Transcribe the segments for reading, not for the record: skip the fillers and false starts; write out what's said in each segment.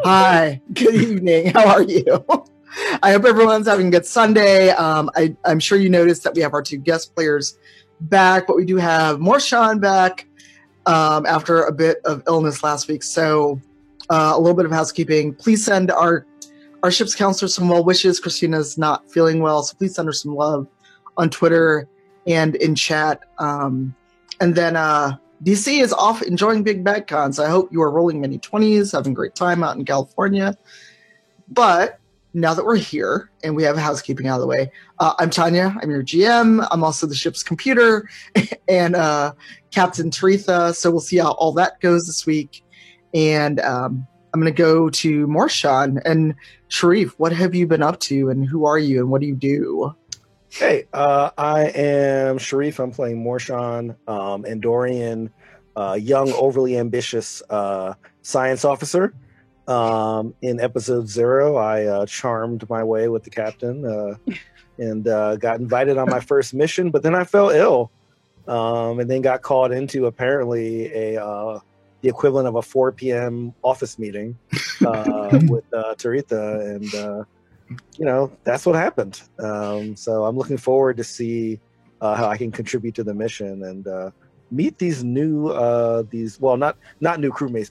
Hi, good evening. How are you? I hope everyone's having a good Sunday. I'm sure you noticed that we have our two guest players back, but we do have Morshan back after a bit of illness last week. So a little bit of housekeeping. Please send our ship's counselor some well wishes. Christina's not feeling well, so please send her some love on Twitter and in chat. And then DC is off enjoying Big Bad Con, so I hope you are rolling many 20s, having a great time out in California. But now that we're here and we have housekeeping out of the way, I'm Tanya. I'm your GM. I'm also the ship's computer and Captain Taritha. So we'll see how all that goes this week. And I'm going to go to Morshan. And Sharif, what have you been up to and who are you and what do you do? Hey, I am Sharif. I'm playing Morshan, Andorian, young, overly ambitious science officer. In episode 0, I charmed my way with the captain and got invited on my first mission, but then I fell ill and then got called into apparently the equivalent of a 4 p.m. office meeting with Taritha, and that's what happened. So I'm looking forward to see how I can contribute to the mission and meet these new not new crewmates,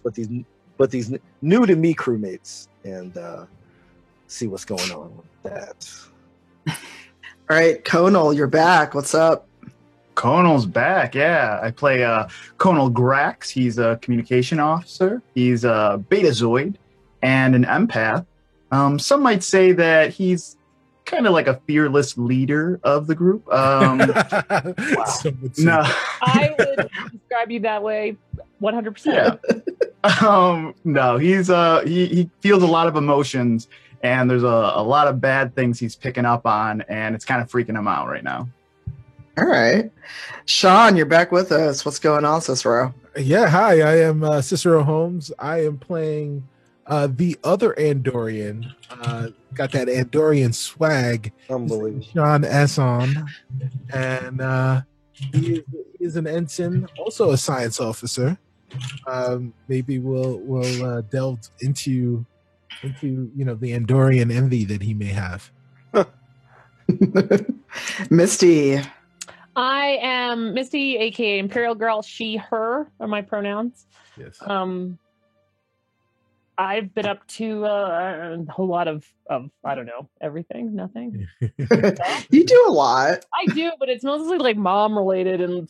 but these new to me crewmates, and see what's going on with that. All right, Conal, you're back. What's up? Conal's back, yeah. I play Conal Grax. He's a communication officer. He's a Betazoid and an empath. Some might say that he's kind of like a fearless leader of the group. Wow. No, I would describe you that way 100%. Yeah. No, he's he feels a lot of emotions, and there's a lot of bad things he's picking up on, and it's kind of freaking him out right now. All right. Sean, you're back with us. What's going on, Cicero? Yeah, hi. I am Cicero Holmes. I am playing the other Andorian. Got that Andorian swag. Unbelievable. Sean Esson. And he is an ensign, also a science officer. Maybe we'll delve into the Andorian envy that he may have. Misty. I am Misty, aka Imperial Girl. She, her are my pronouns. Yes. I've been up to a whole lot of I don't know, everything, nothing. You do a lot. I do, but it's mostly like mom related, and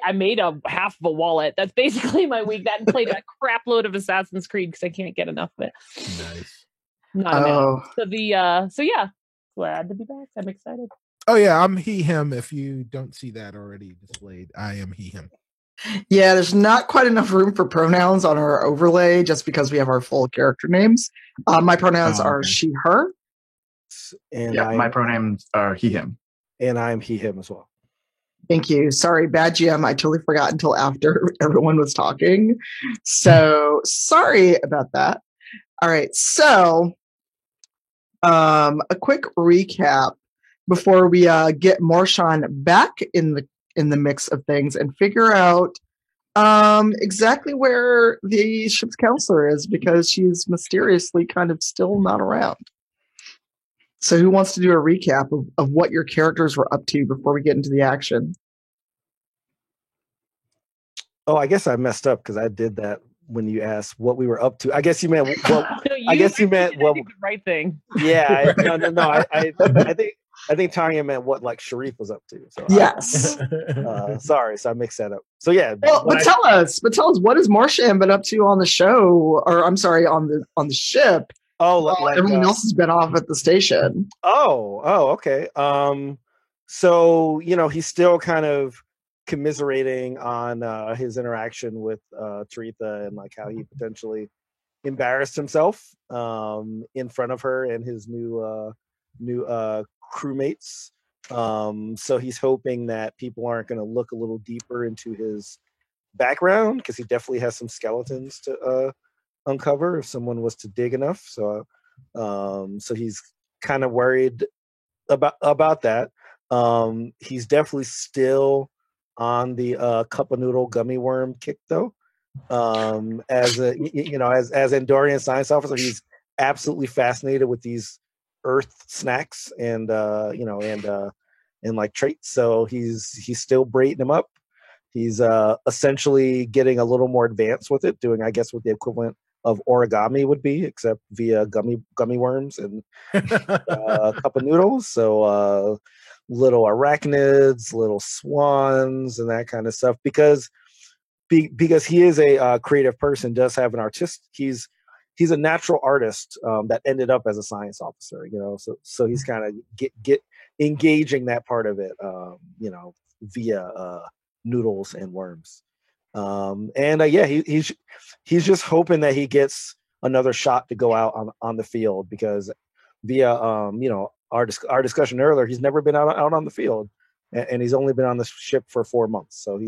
I made a half of a wallet. That's basically my week. That and played a crap load of Assassin's Creed because I can't get enough of it. Nice. Not enough. So yeah, glad to be back. I'm excited. Oh yeah, I'm he, him. If you don't see that already displayed, I am he, him. Yeah, there's not quite enough room for pronouns on our overlay just because we have our full character names. My pronouns are she, her. And my pronouns are he, him. And I'm he, him as well. Thank you. Sorry, bad GM. I totally forgot until after everyone was talking. So sorry about that. All right. So a quick recap before we get Morshan back in the mix of things and figure out exactly where the ship's counselor is, because she's mysteriously kind of still not around. So who wants to do a recap of what your characters were up to before we get into the action? Oh, I guess I messed up because I did that when you asked what we were up to. I guess you meant what. No, I guess you meant what. The right thing. Yeah, no. I think Tanya meant what like Sharif was up to. So yes. Sorry, so I mixed that up. So yeah. Well, but tell us, what has Morshan been up to on the show, or I'm sorry, on the ship? Oh, like everyone else has been off at the station. Oh, okay. So he's still kind of commiserating on his interaction with Taritha and like how he potentially embarrassed himself in front of her and his new crewmates. So he's hoping that people aren't going to look a little deeper into his background, because he definitely has some skeletons to uncover if someone was to dig enough. So he's kind of worried about that. He's definitely still on the cup of noodle gummy worm kick though. As a as Andorian science officer, he's absolutely fascinated with these Earth snacks and like traits. So he's still braiding them up. He's essentially getting a little more advanced with it, doing, I guess, what the equivalent of origami would be, except via gummy worms and a cup of noodles. So little arachnids, little swans, and that kind of stuff. Because he is a creative person, does have an artist. He's a natural artist that ended up as a science officer. So he's kind of get engaging that part of it. Via noodles and worms. He's just hoping that he gets another shot to go out on the field, because via our discussion earlier, he's never been out on the field, and he's only been on the ship for 4 months. So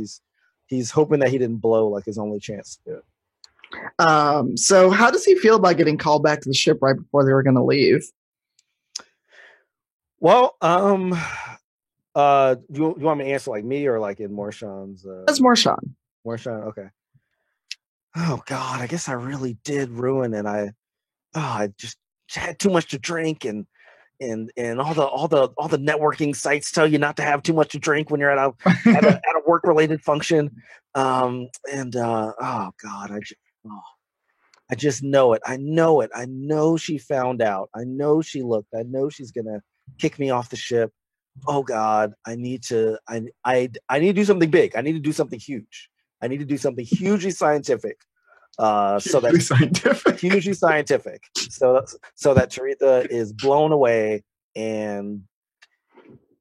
he's hoping that he didn't blow like his only chance to do it. So how does he feel about getting called back to the ship right before they were going to leave? Well, you want me to answer like me or like in Morshan's? That's Morshan. Morshan, okay. Oh God, I guess I really did ruin, and I just had too much to drink, and all the networking sites tell you not to have too much to drink when you're at a work related function. Oh God, I just know it. I know it. I know she found out. I know she looked. I know she's gonna kick me off the ship. Oh God, I need to do something big. I need to do something huge. I need to do something hugely scientific. Hugely scientific. So that Taritha is blown away and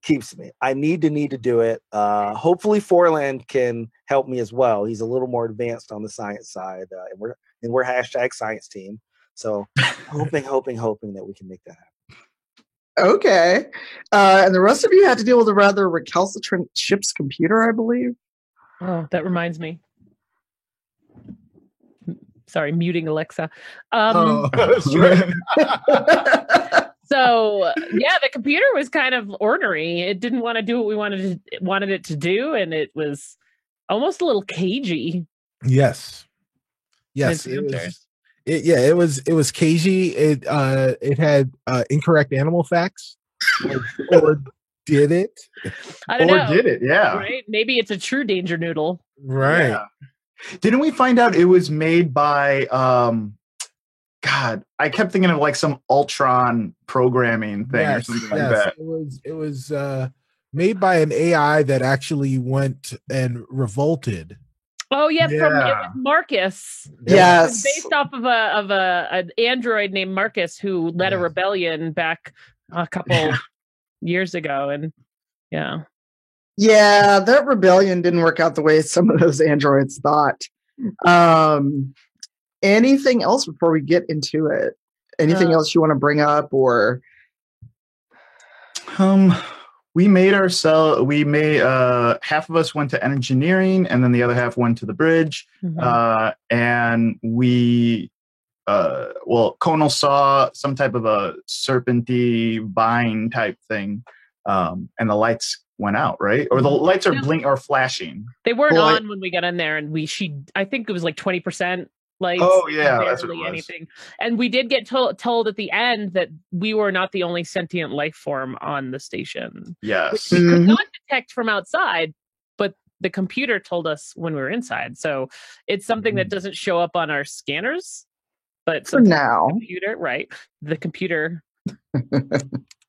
keeps me. I need to do it. Hopefully Forland can help me as well. He's a little more advanced on the science side, and we're #science team. So hoping that we can make that happen. Okay. And the rest of you had to deal with a rather recalcitrant ship's computer, I believe. Oh, that reminds me. Sorry, muting Alexa. Oh, So yeah, the computer was kind of ornery. It didn't want to do what we wanted it to do, and it was almost a little cagey. Yes. It was cagey. It had incorrect animal facts, or did it? I don't know. Or did it? Yeah. Right? Maybe it's a true danger noodle. Right. Yeah. Didn't we find out it was made by God, I kept thinking of like some Ultron programming thing or something like that. It was made by an AI that actually went and revolted. Oh yeah, it was Marcus. Yes, it was based off of an android named Marcus who led a rebellion back a couple years ago, and yeah, that rebellion didn't work out the way some of those androids thought. Anything else before we get into it? Anything else you want to bring up, or? We made half of us went to engineering, and then the other half went to the bridge. Mm-hmm. And we, Conal saw some type of a serpenty vine type thing, and the lights went out, right? Or the lights are or flashing. They weren't on when we got in there, and I think it was like 20%. Lights. Oh yeah, that's what it was. Anything. And we did get told at the end that we were not the only sentient life form on the station. Yes, we could not detect from outside, but the computer told us when we were inside. So it's something that doesn't show up on our scanners, but for now, the computer.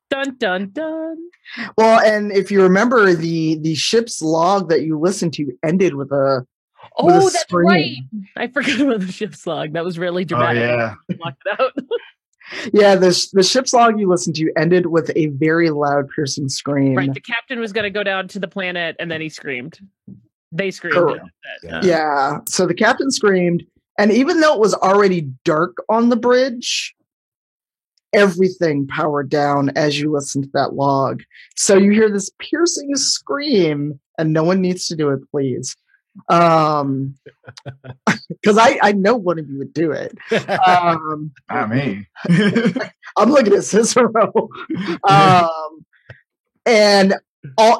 Dun dun dun. Well, and if you remember, the ship's log that you listened to ended with a. Oh, that's right. I forgot about the ship's log. That was really dramatic. Oh, yeah. Locked it out. Yeah, the ship's log you listened to ended with a very loud, piercing scream. Right. The captain was going to go down to the planet, and then he screamed. They screamed. Yeah. So the captain screamed, and even though it was already dark on the bridge, everything powered down as you listened to that log. So you hear this piercing scream, and no one needs to do it, please. Because I know one of you would do it. Not me. I'm looking at Cicero. And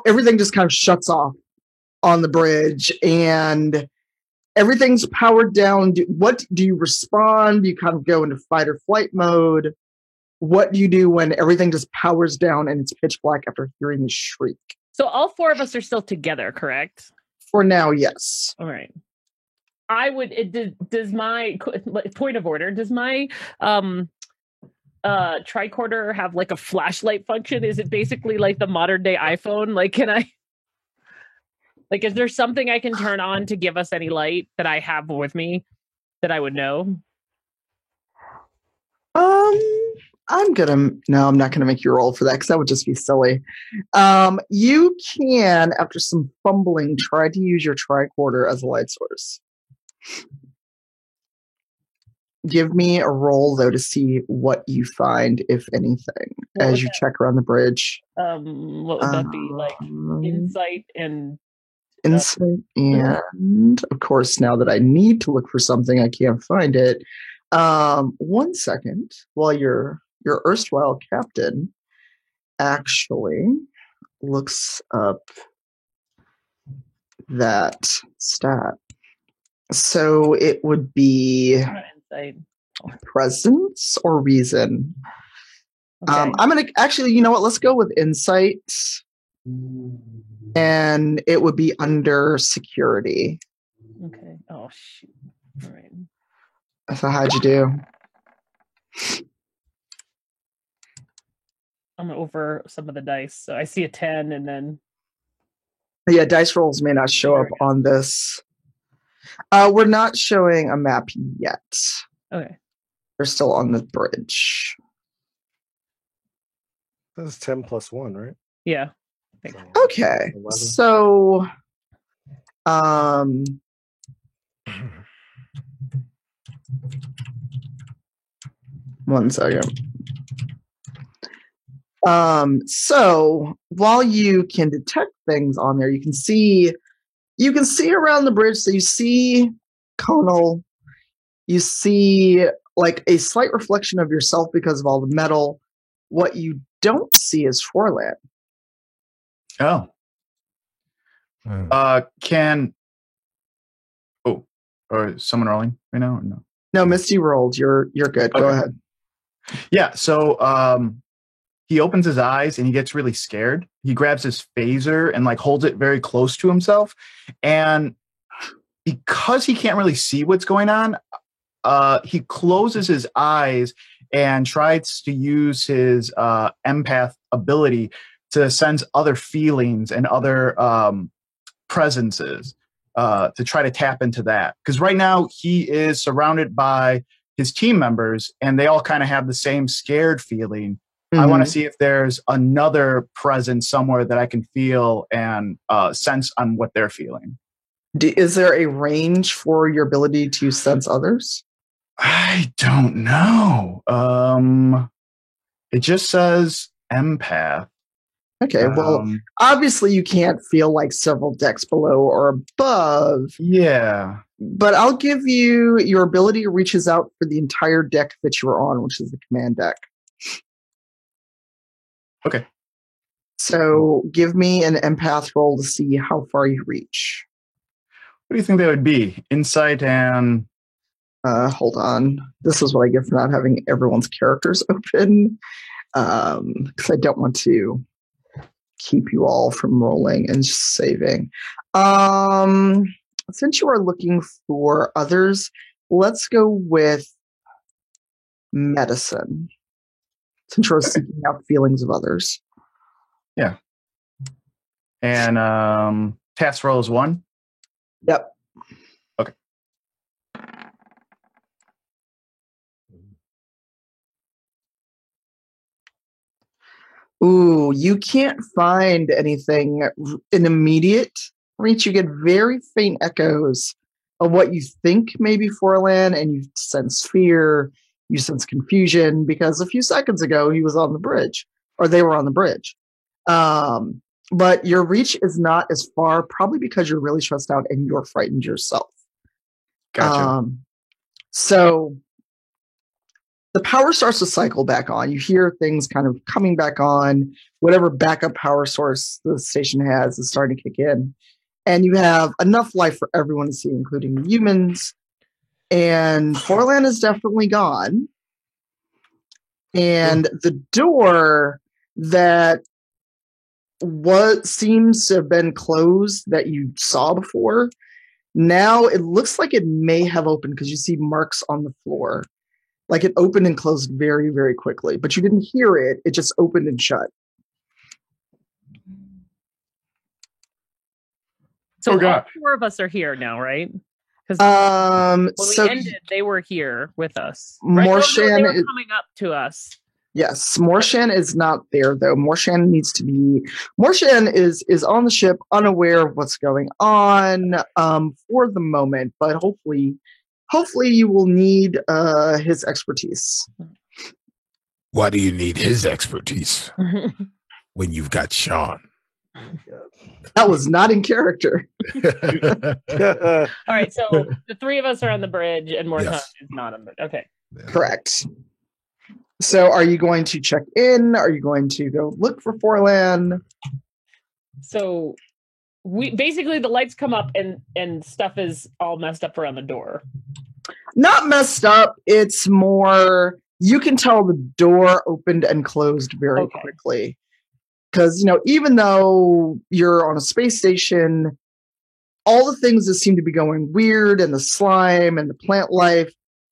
everything just kind of shuts off on the bridge, and everything's powered down. What do you respond? Do you kind of go into fight or flight mode? What do you do when everything just powers down and it's pitch black after hearing the shriek? So all four of us are still together, correct? For now, yes. All right. I would. Does my point of order? Does my tricorder have like a flashlight function? Is it basically like the modern day iPhone? Like, can I? Like, is there something I can turn on to give us any light that I have with me that I would know? No, I'm not gonna make you roll for that because that would just be silly. You can, after some fumbling, try to use your tricorder as a light source. Give me a roll though to see what you find, if anything, as you check around the bridge. What would that be? Like insight and of course, now that I need to look for something, I can't find it. 1 second while your erstwhile captain actually looks up that stat. So it would be presence or reason. Okay. I'm gonna actually, you know what? Let's go with insight, and it would be under security. Okay. Oh shoot! All right. So how'd you do? I'm over some of the dice, so I see a 10, and then Yeah, dice rolls may not show up on this. We're not showing a map yet. okay. We're still on the bridge. That's 10 plus 1, right? Yeah. Okay. 11. So, 1 second. So while you can detect things on there, you can see around the bridge. So you see Conal, you see like a slight reflection of yourself because of all the metal. What you don't see is Forlan. Oh. Or is someone rolling right now or no? No, Misty rolled. You're good. Go Okay. ahead. Yeah, so he opens his eyes and he gets really scared. He grabs his phaser and like holds it very close to himself. And because he can't really see what's going on, he closes his eyes and tries to use his empath ability to sense other feelings and other presences to try to tap into that. Because right now he is surrounded by his team members and they all kind of have the same scared feeling. I want to see if there's another presence somewhere that I can feel and sense on what they're feeling. Is there a range for your ability to sense others? I don't know. It just says empath. Okay, well, obviously you can't feel like several decks below or above. Yeah. But I'll give you your ability reaches out for the entire deck that you're on, which is the command deck. Okay. So give me an empath roll to see how far you reach. What do you think that would be? Insight and... Hold on. This is what I get for not having everyone's characters open. Because I don't want to keep you all from rolling and just saving. Since you are looking for others, let's go with medicine. Since you're seeking out feelings of others. Yeah. And task roll is 1? Yep. Okay. Ooh, you can't find anything in immediate reach. You get very faint echoes of what you think may be Forlan, and you sense fear, you sense confusion, because a few seconds ago he was on the bridge, or they were on the bridge. But your reach is not as far, probably because you're really stressed out and you're frightened yourself. Gotcha. So the power starts to cycle back on. You hear things kind of coming back on. Whatever backup power source the station has is starting to kick in. and you have enough life for everyone to see, including the humans. And Forlan is definitely gone. And the door that seems to have been closed that you saw before, now it looks like it may have opened because you see marks on the floor. Like it opened and closed very, very quickly, but you didn't hear it. It just opened and shut. So Oh, God. all four of us are here now, right? Because when So we ended, they were here with us. Right? No, Morshan they were is, coming up to us. yes, Morshan is not there though. Morshan is on the ship, unaware of what's going on for the moment, but hopefully you will need his expertise. Why do you need his expertise when you've got Sean? That was not in character. All right, so the three of us are on the bridge, and Morshan Yes. is not on the bridge. Okay. Correct. So are you going to check in? Are you going to go look for Forlan? So we basically the lights come up and stuff is all messed up around the door. Not messed up. It's more, you can tell the door opened and closed very Okay. quickly. Because, even though you're on a space station, all the things that seem to be going weird and the slime and the plant life,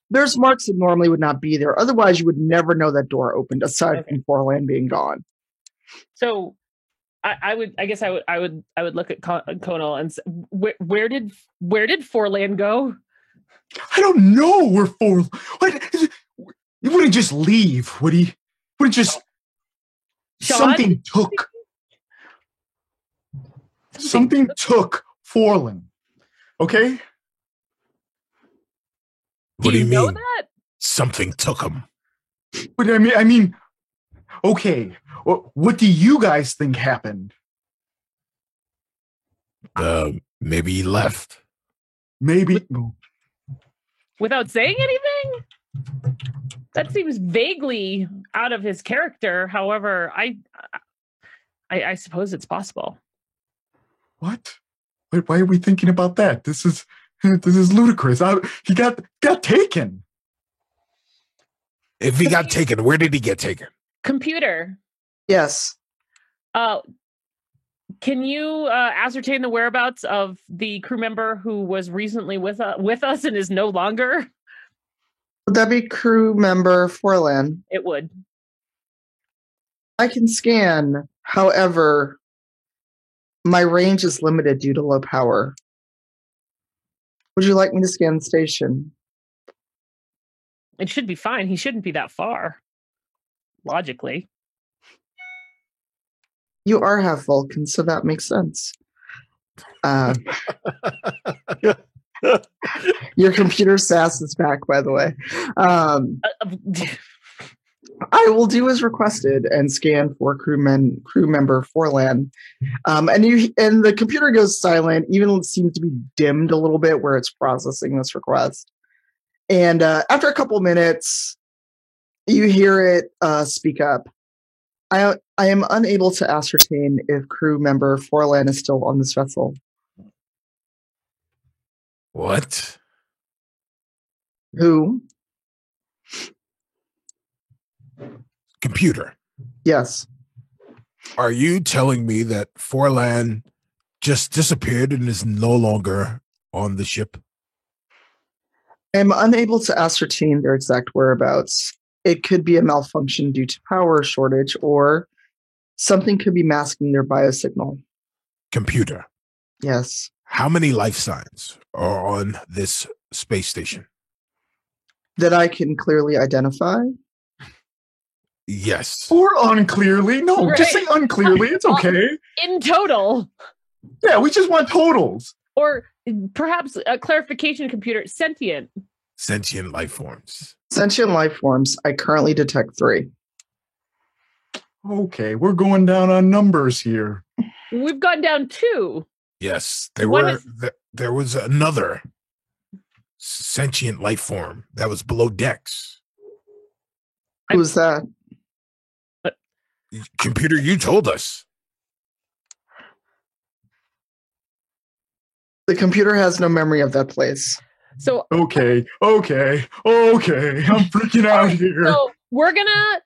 there's marks that normally would not be there. Otherwise, you would never know that door opened, aside from Forlan being gone. So I would look at Conal and say, where did Forlan go? I don't know where what? He wouldn't just leave, would he? Wouldn't just... Sean? Something took Forlan. Okay? What do you know mean? that? Something took him. But I mean, okay. What do you guys think happened? Maybe he left. Maybe. Without saying anything? That seems vaguely out of his character. However, I suppose it's possible. What? Why are we thinking about that? This is ludicrous. He got taken. If he got taken, where did he get taken? Computer, Yes. can you ascertain the whereabouts of the crew member who was recently with us and is no longer? Would that be crew member Forlan? It would. I can scan. However, my range is limited due to low power. Would you like me to scan the station? It should be fine. He shouldn't be that far. Logically. You are half Vulcan, so that makes sense. Your computer sass is back, by the way. I will do as requested and scan for crew member Forlan. And the computer goes silent, even though it seems to be dimmed a little bit where it's processing this request. And after a couple minutes, you hear it speak up. I am unable to ascertain if crew member Forlan is still on this vessel. What? Who? Computer. Yes. Are you telling me that Forlan just disappeared and is no longer on the ship? I am unable to ascertain their exact whereabouts. It could be a malfunction due to power shortage, or something could be masking their biosignal. Computer. Yes. How many life signs are on this space station? That I can clearly identify. Yes. Or unclearly. No, Right. just say unclearly. It's okay. In total. Yeah, we just want totals. Or perhaps a clarification, computer. Sentient. Sentient life forms. Sentient life forms, I currently detect 3. Okay, we're going down on numbers here. We've gone down 2. Yes. What There was another sentient life form that was below decks. Who's that? Computer, you told us. The computer has no memory of that place. So Okay. I'm freaking out here. So we're gonna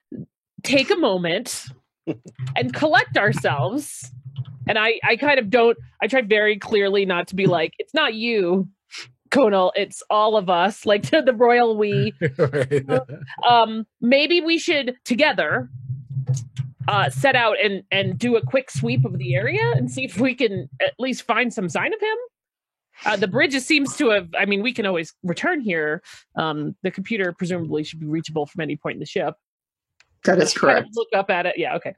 take a moment and collect ourselves. And I kind of don't. I try very clearly not to be like, it's not you, Conal. It's all of us, like to the royal we. Right. Maybe we should together set out and do a quick sweep of the area and see if we can at least find some sign of him. The bridge seems to have. I mean, we can always return here. The computer presumably should be reachable from any point in the ship. That is Kind of correct. look up at it. Yeah. Okay.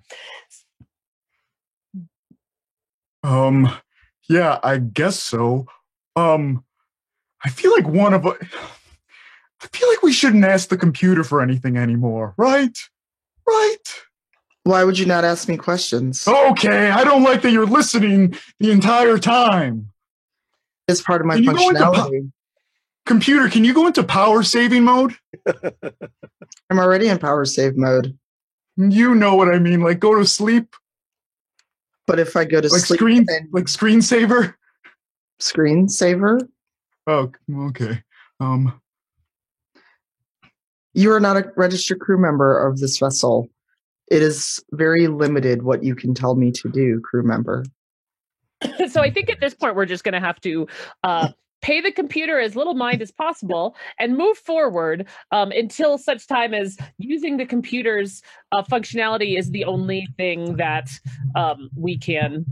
Yeah, I guess so. I feel like I feel like we shouldn't ask the computer for anything anymore, right? Right? Why would you not ask me questions? Okay, I don't like that you're listening the entire time. It's part of my Can you go into functionality. Computer, can you go into power saving mode? I'm already in power save mode. You know what I mean, like go to sleep, But if I go to like sleep screensaver. screensaver, Oh, okay. you are not a registered crew member of this vessel. It is very limited what you can tell me to do, crew member. So I think at this point we're just going to have to pay the computer as little mind as possible and move forward until such time as using the computer's functionality is the only thing that we can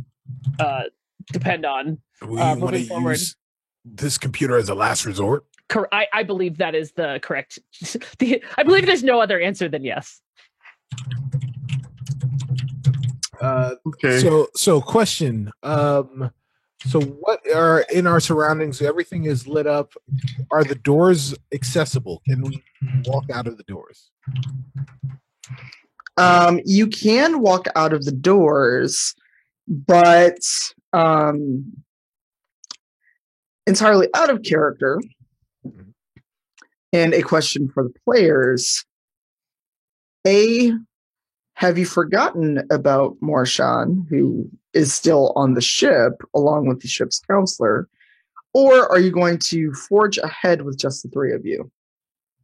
depend on. We want to moving forward. use this computer as a last resort. I believe that is the correct. I believe there's no other answer than yes. Okay. So question. So what are in our surroundings? Everything is lit up. Are the doors accessible? Can we walk out of the doors? You can walk out of the doors, but entirely out of character. And a question for the players. Have you forgotten about Morshan, who is still on the ship, along with the ship's counselor? Or are you going to forge ahead with just the three of you?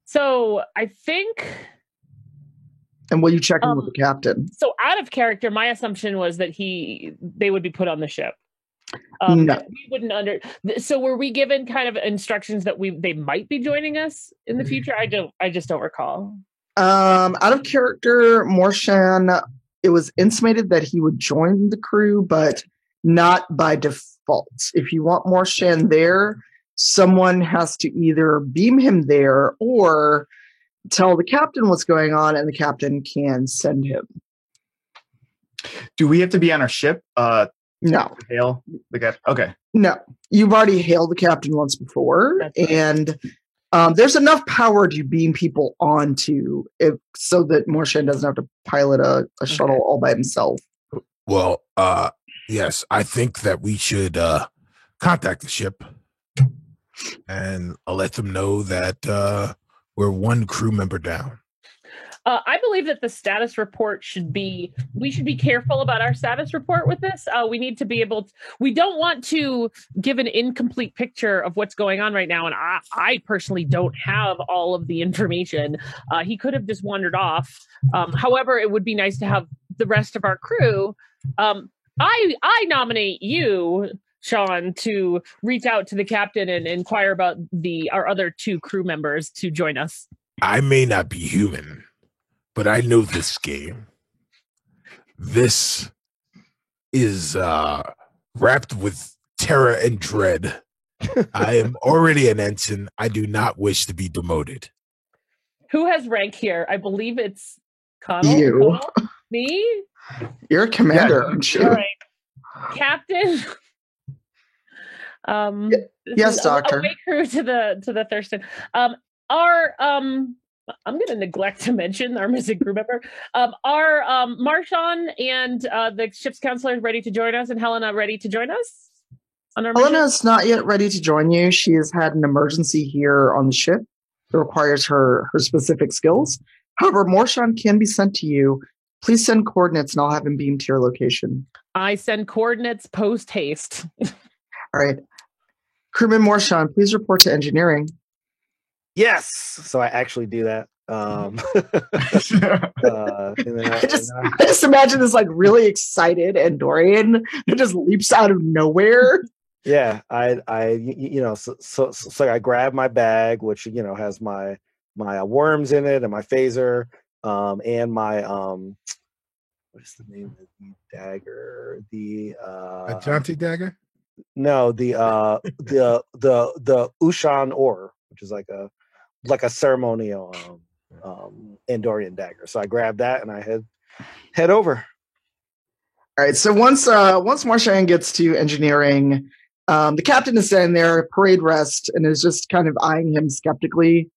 So I think. And will you check in with the captain? So out of character, my assumption was that they would be put on the ship. No. We wouldn't So were we given kind of instructions that they might be joining us in the future? I just don't recall. Out of character, Morshan, it was intimated that he would join the crew, but not by default. If you want Morshan there, someone has to either beam him there or tell the captain what's going on, and the captain can send him. Do we have to be on our ship? No. Hail the guy. Okay. No. You've already hailed the captain once before, That's right. and there's enough power to beam people onto so that Morshan doesn't have to pilot a shuttle all by himself. Well, yes, I think that we should contact the ship and let them know that we're one crew member down. I believe that the status report we should be careful about our status report with this. We need to be we don't want to give an incomplete picture of what's going on right now. And I personally don't have all of the information. He could have just wandered off. However, it would be nice to have the rest of our crew. I nominate you, Sean, to reach out to the captain and inquire about our other two crew members to join us. I may not be human, but I know this game. This is wrapped with terror and dread. I am already an ensign. I do not wish to be demoted. Who has rank here? I believe it's Connell. You. Connell? Me? You're a commander, aren't you? All right. Captain. Yes, Doctor. Away crew to the Thurston. I'm going to neglect to mention our missing crew member. Are Marshawn and the ship's counselor ready to join us, and Helena ready to join us on our mission? Helena's not yet ready to join you. She has had an emergency here on the ship that requires her specific skills. However, Morshan can be sent to you. Please send coordinates, and I'll have him beamed to your location. I send coordinates post haste. All right. Crewman Morshan, please report to engineering. Yes. So I actually do that. And then I just imagine this like really excited Andorian who just leaps out of nowhere. Yeah, so I grab my bag, which has my worms in it and my phaser, and my what is the name of the dagger? The A Jonty dagger? No, the Ushan Or, which is like a ceremonial Andorian dagger. So I grab that and I head over. All right. So once Marshan gets to engineering, the captain is standing there, parade rest, and is just kind of eyeing him skeptically.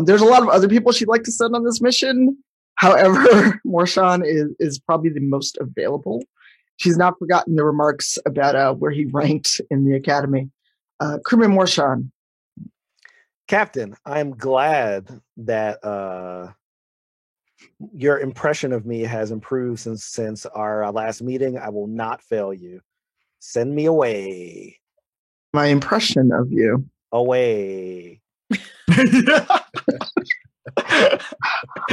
There's a lot of other people she'd like to send on this mission. However, Morshan is probably the most available. She's not forgotten the remarks about where he ranked in the academy. Crewman Morshan. Captain, I'm glad that your impression of me has improved since our last meeting. I will not fail you. Send me away. My impression of you. Away.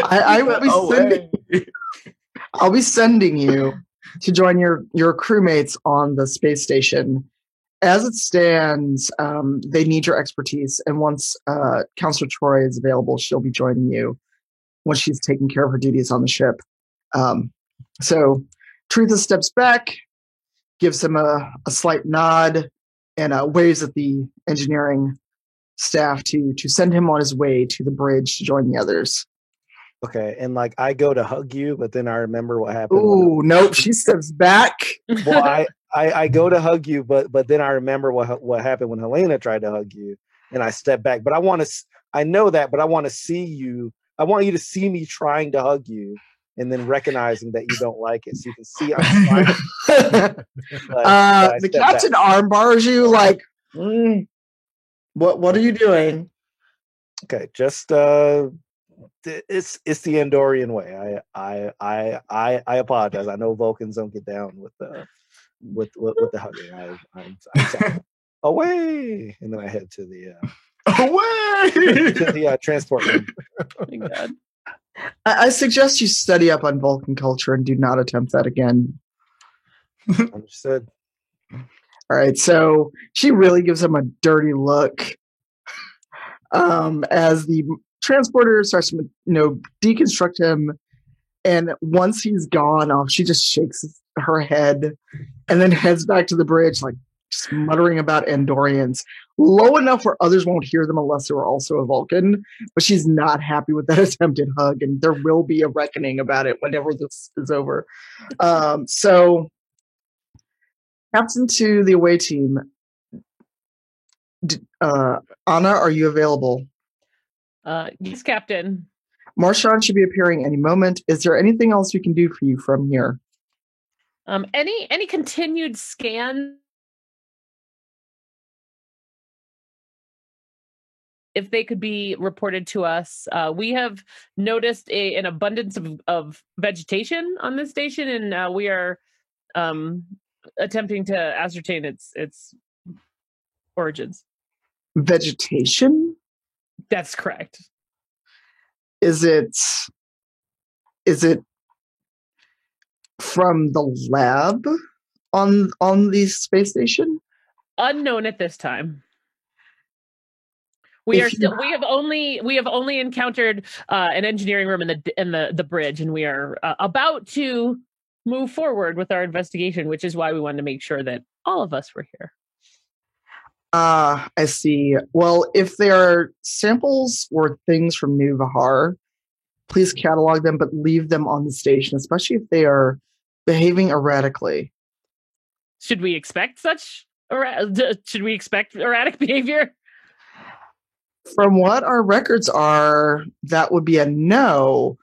I will be sending. I'll be sending you to join your crewmates on the space station. As it stands, they need your expertise, and once Counselor Troy is available, she'll be joining you once she's taking care of her duties on the ship. So Teresa steps back, gives him a slight nod, and waves at the engineering staff to send him on his way to the bridge to join the others. Okay, and like I go to hug you, but then I remember what happened. Oh, nope, she steps back. Well, I go to hug you, but then I remember what happened when Helena tried to hug you, and I step back. But I know that, but I want to see you. I want you to see me trying to hug you, and then recognizing that you don't like it, so you can see I'm trying. The captain armbars you like. What are you doing? Okay, just it's the Andorian way. I apologize. I know Vulcans don't get down with the hugging. I'm sorry. Away, and then I head to the away to the transport room. Oh my God. I suggest you study up on Vulcan culture and do not attempt that again. Understood. All right, so she really gives him a dirty look as the transporter starts to deconstruct him, and once he's gone off, she just shakes her head and then heads back to the bridge, like just muttering about Andorians low enough where others won't hear them unless they were also a Vulcan. But she's not happy with that attempted hug, and there will be a reckoning about it whenever this is over. So captain to the away team, Anna, are you available? Yes, Captain. Marshawn should be appearing any moment. Is there anything else we can do for you from here? Any continued scan? If they could be reported to us. We have noticed an abundance of vegetation on this station, and we are attempting to ascertain its origins. Vegetation? That's correct. Is it from the lab on the space station? Unknown at this time. We have only encountered an engineering room in the bridge, and we are about to move forward with our investigation, which is why we wanted to make sure that all of us were here. I see. Well, if there are samples or things from New Vahar, please catalog them, but leave them on the station, especially if they are behaving erratically. Should we expect erratic behavior? From what our records are, that would be a no,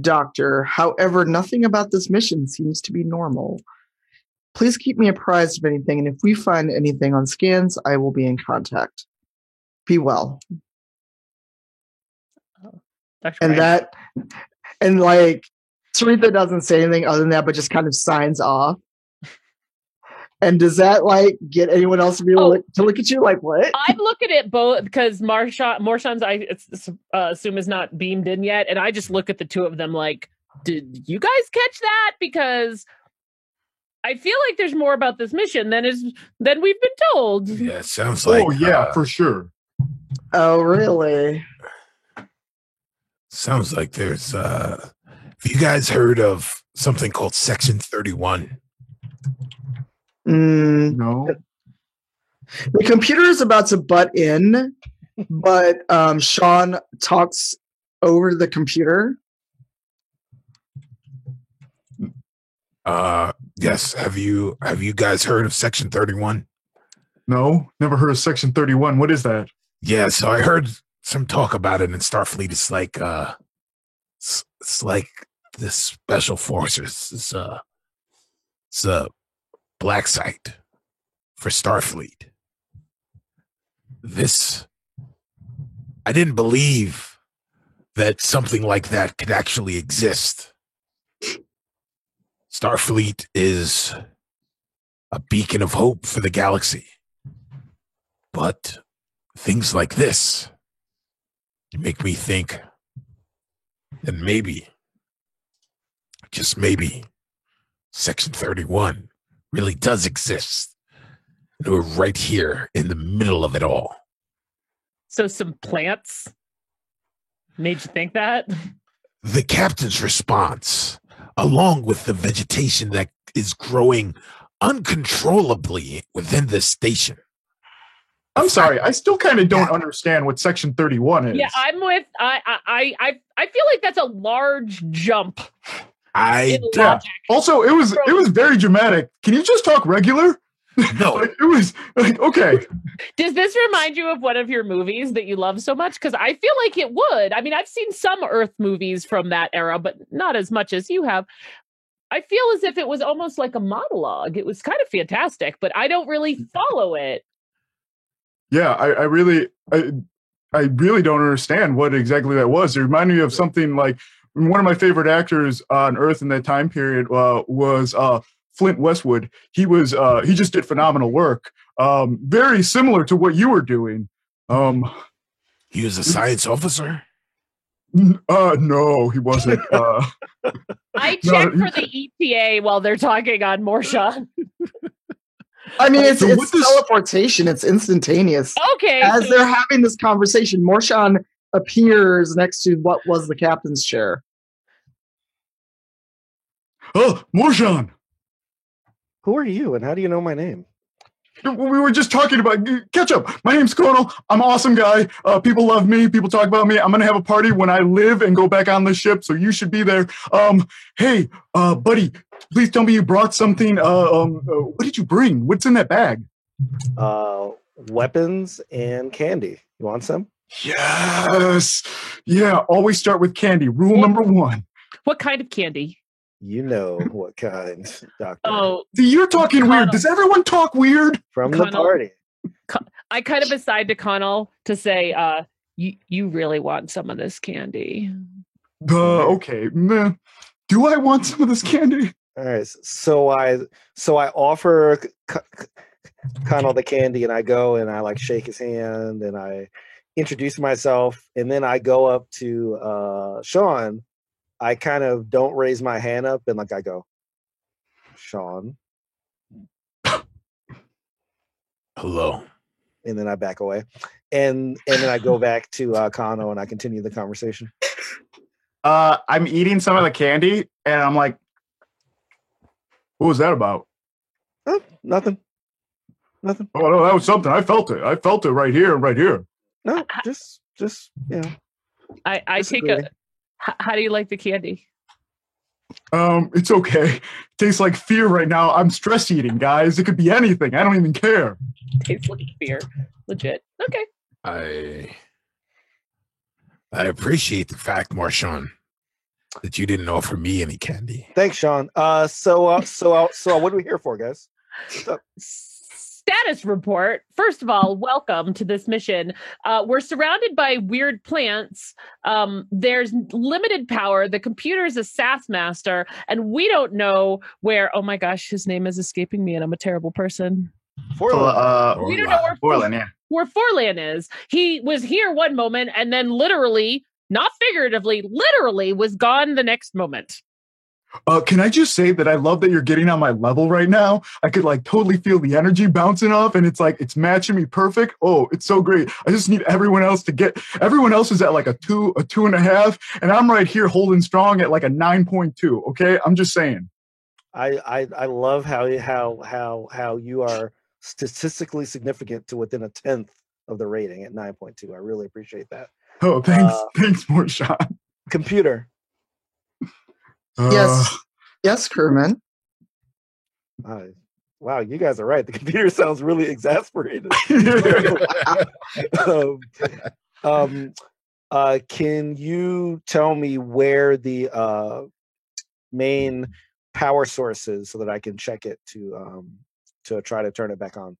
Doctor. However, nothing about this mission seems to be normal. Please keep me apprised of anything, and if we find anything on scans, I will be in contact. Be well. Dr. And like Sarita doesn't say anything other than that, but just kind of signs off. And does that like get anyone else to be able to look at you like what? I'm looking at both because Morshan's I assume is not beamed in yet, and I just look at the two of them like, did you guys catch that? Because I feel like there's more about this mission than we've been told. Yeah, it sounds like. Oh yeah, for sure. Oh really? Sounds like there's. Have you guys heard of something called Section 31? No. The computer is about to butt in, but Sean talks over the computer. Yes. Have you guys heard of Section 31? No, never heard of Section 31. What is that? Yeah, so I heard some talk about it in Starfleet. It's like it's like the special forces. It's a black site for Starfleet. I didn't believe that something like that could actually exist. Starfleet is a beacon of hope for the galaxy. But things like this make me think that maybe, just maybe, Section 31 really does exist. And we're right here in the middle of it all. So some plants made you think that? The captain's response, along with the vegetation that is growing uncontrollably within this station. I'm sorry, I still kind of don't understand what Section 31 is. Yeah, I'm with. I feel like that's a large jump. Also, it was very dramatic. Can you just talk regular? No, Like, it was like, okay. Does this remind you of one of your movies that you love so much? Because I feel like it would. I mean, I've seen some Earth movies from that era, but not as much as you have. I feel as if it was almost like a monologue. It was kind of fantastic, but I don't really follow it. Yeah, I really don't understand what exactly that was. It reminded me of something like one of my favorite actors on Earth in that time period was Flint Westwood. He just did phenomenal work. Very similar to what you were doing. he was a science officer? No, he wasn't. I checked for the ETA while they're talking on Morshan. I mean, it's teleportation. It's instantaneous. Okay. As they're having this conversation, Morshan appears next to what was the captain's chair. Oh, Morshan! Who are you, and how do you know my name? We were just talking about catch up. My name's Conal. I'm an awesome guy. People love me. People talk about me. I'm gonna have a party when I live and go back on the ship, so you should be there. Hey, buddy, please tell me you brought something. What did you bring? What's in that bag? Weapons and candy. You want some? Yes. Yeah. Always start with candy. Rule number 1. What kind of candy? You know what kind, Doctor. Oh, See, you're talking weird. Does everyone talk weird? From the Connell. party. I kind of aside to Connell to say, you really want some of this candy. Okay. Nah. Do I want some of this candy? All right. So I offer Connell the candy, and I go and I like shake his hand and I introduce myself, and then I go up to Sean. I kind of don't raise my hand up, and like I go, Sean. Hello. And then I back away, and then I go back to Kano and I continue the conversation. I'm eating some of the candy, and I'm like, "What was that about?" Nothing. Oh no, that was something. I felt it. I felt it right here, right here. No, just you know. I take a. How do you like the candy? It's okay. It tastes like fear right now. I'm stress eating, guys. It could be anything. I don't even care. Tastes like fear. Legit. Okay. I appreciate the fact, Marshawn, that you didn't offer me any candy. Thanks, Sean. So what are we here for, guys? status report. First of all, welcome to this mission. We're surrounded by weird plants. There's limited power. The computer is a SAS master, and we don't know where. Oh my gosh, his name is escaping me, and I'm a terrible person. Forlan. We don't know Forlan, where Forlan is. He was here one moment, and then literally, not figuratively, literally was gone the next moment. Can I just say that I love that you're getting on my level right now? I could like totally feel the energy bouncing off, and it's like it's matching me perfect. Oh, it's so great. I just need everyone else to get. Everyone else is at like a 2.5, and I'm right here holding strong at like a 9.2. Okay, I'm just saying. I love how you are statistically significant to within a tenth of the rating at 9.2. I really appreciate that. Oh, thanks, Morshan. Computer. Yes, crewman. Wow, you guys are right. The computer sounds really exasperated. Can you tell me where the main power source is so that I can check it to try to turn it back on?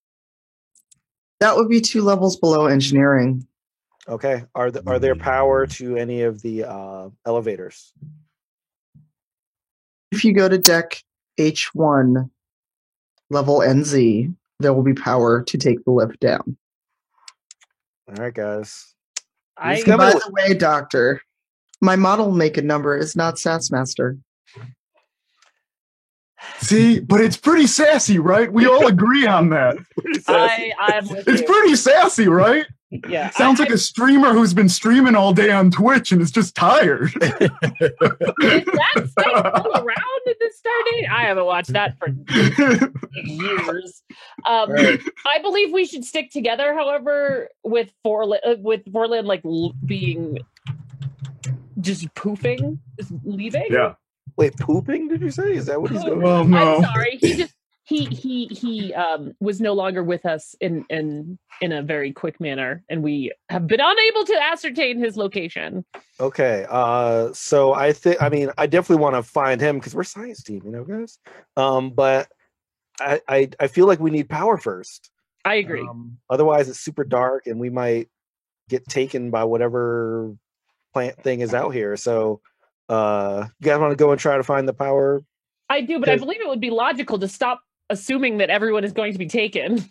That would be 2 levels below engineering. Okay. Are there power to any of the elevators? If you go to deck H1, level NZ, there will be power to take the lift down. All right, guys. By the way, Doctor, my model make a number is not SatsMaster. See, but it's pretty sassy, right? We all agree on that. It's pretty sassy, right? Yeah. Sounds like a streamer who's been streaming all day on Twitch and is just tired. Is that still around in this Stardate? I haven't watched that for years. I believe we should stick together, however, with Forlan like being just poofing, just leaving. Yeah. Wait, pooping? Did you say? Is that what he's doing? Oh no! I'm sorry. He was no longer with us in a very quick manner, and we have been unable to ascertain his location. Okay. So I definitely want to find him because we're science team, guys. But I feel like we need power first. I agree. Otherwise, it's super dark, and we might get taken by whatever plant thing is out here. So. You guys want to go and try to find the power? I do, but I believe it would be logical to stop assuming that everyone is going to be taken.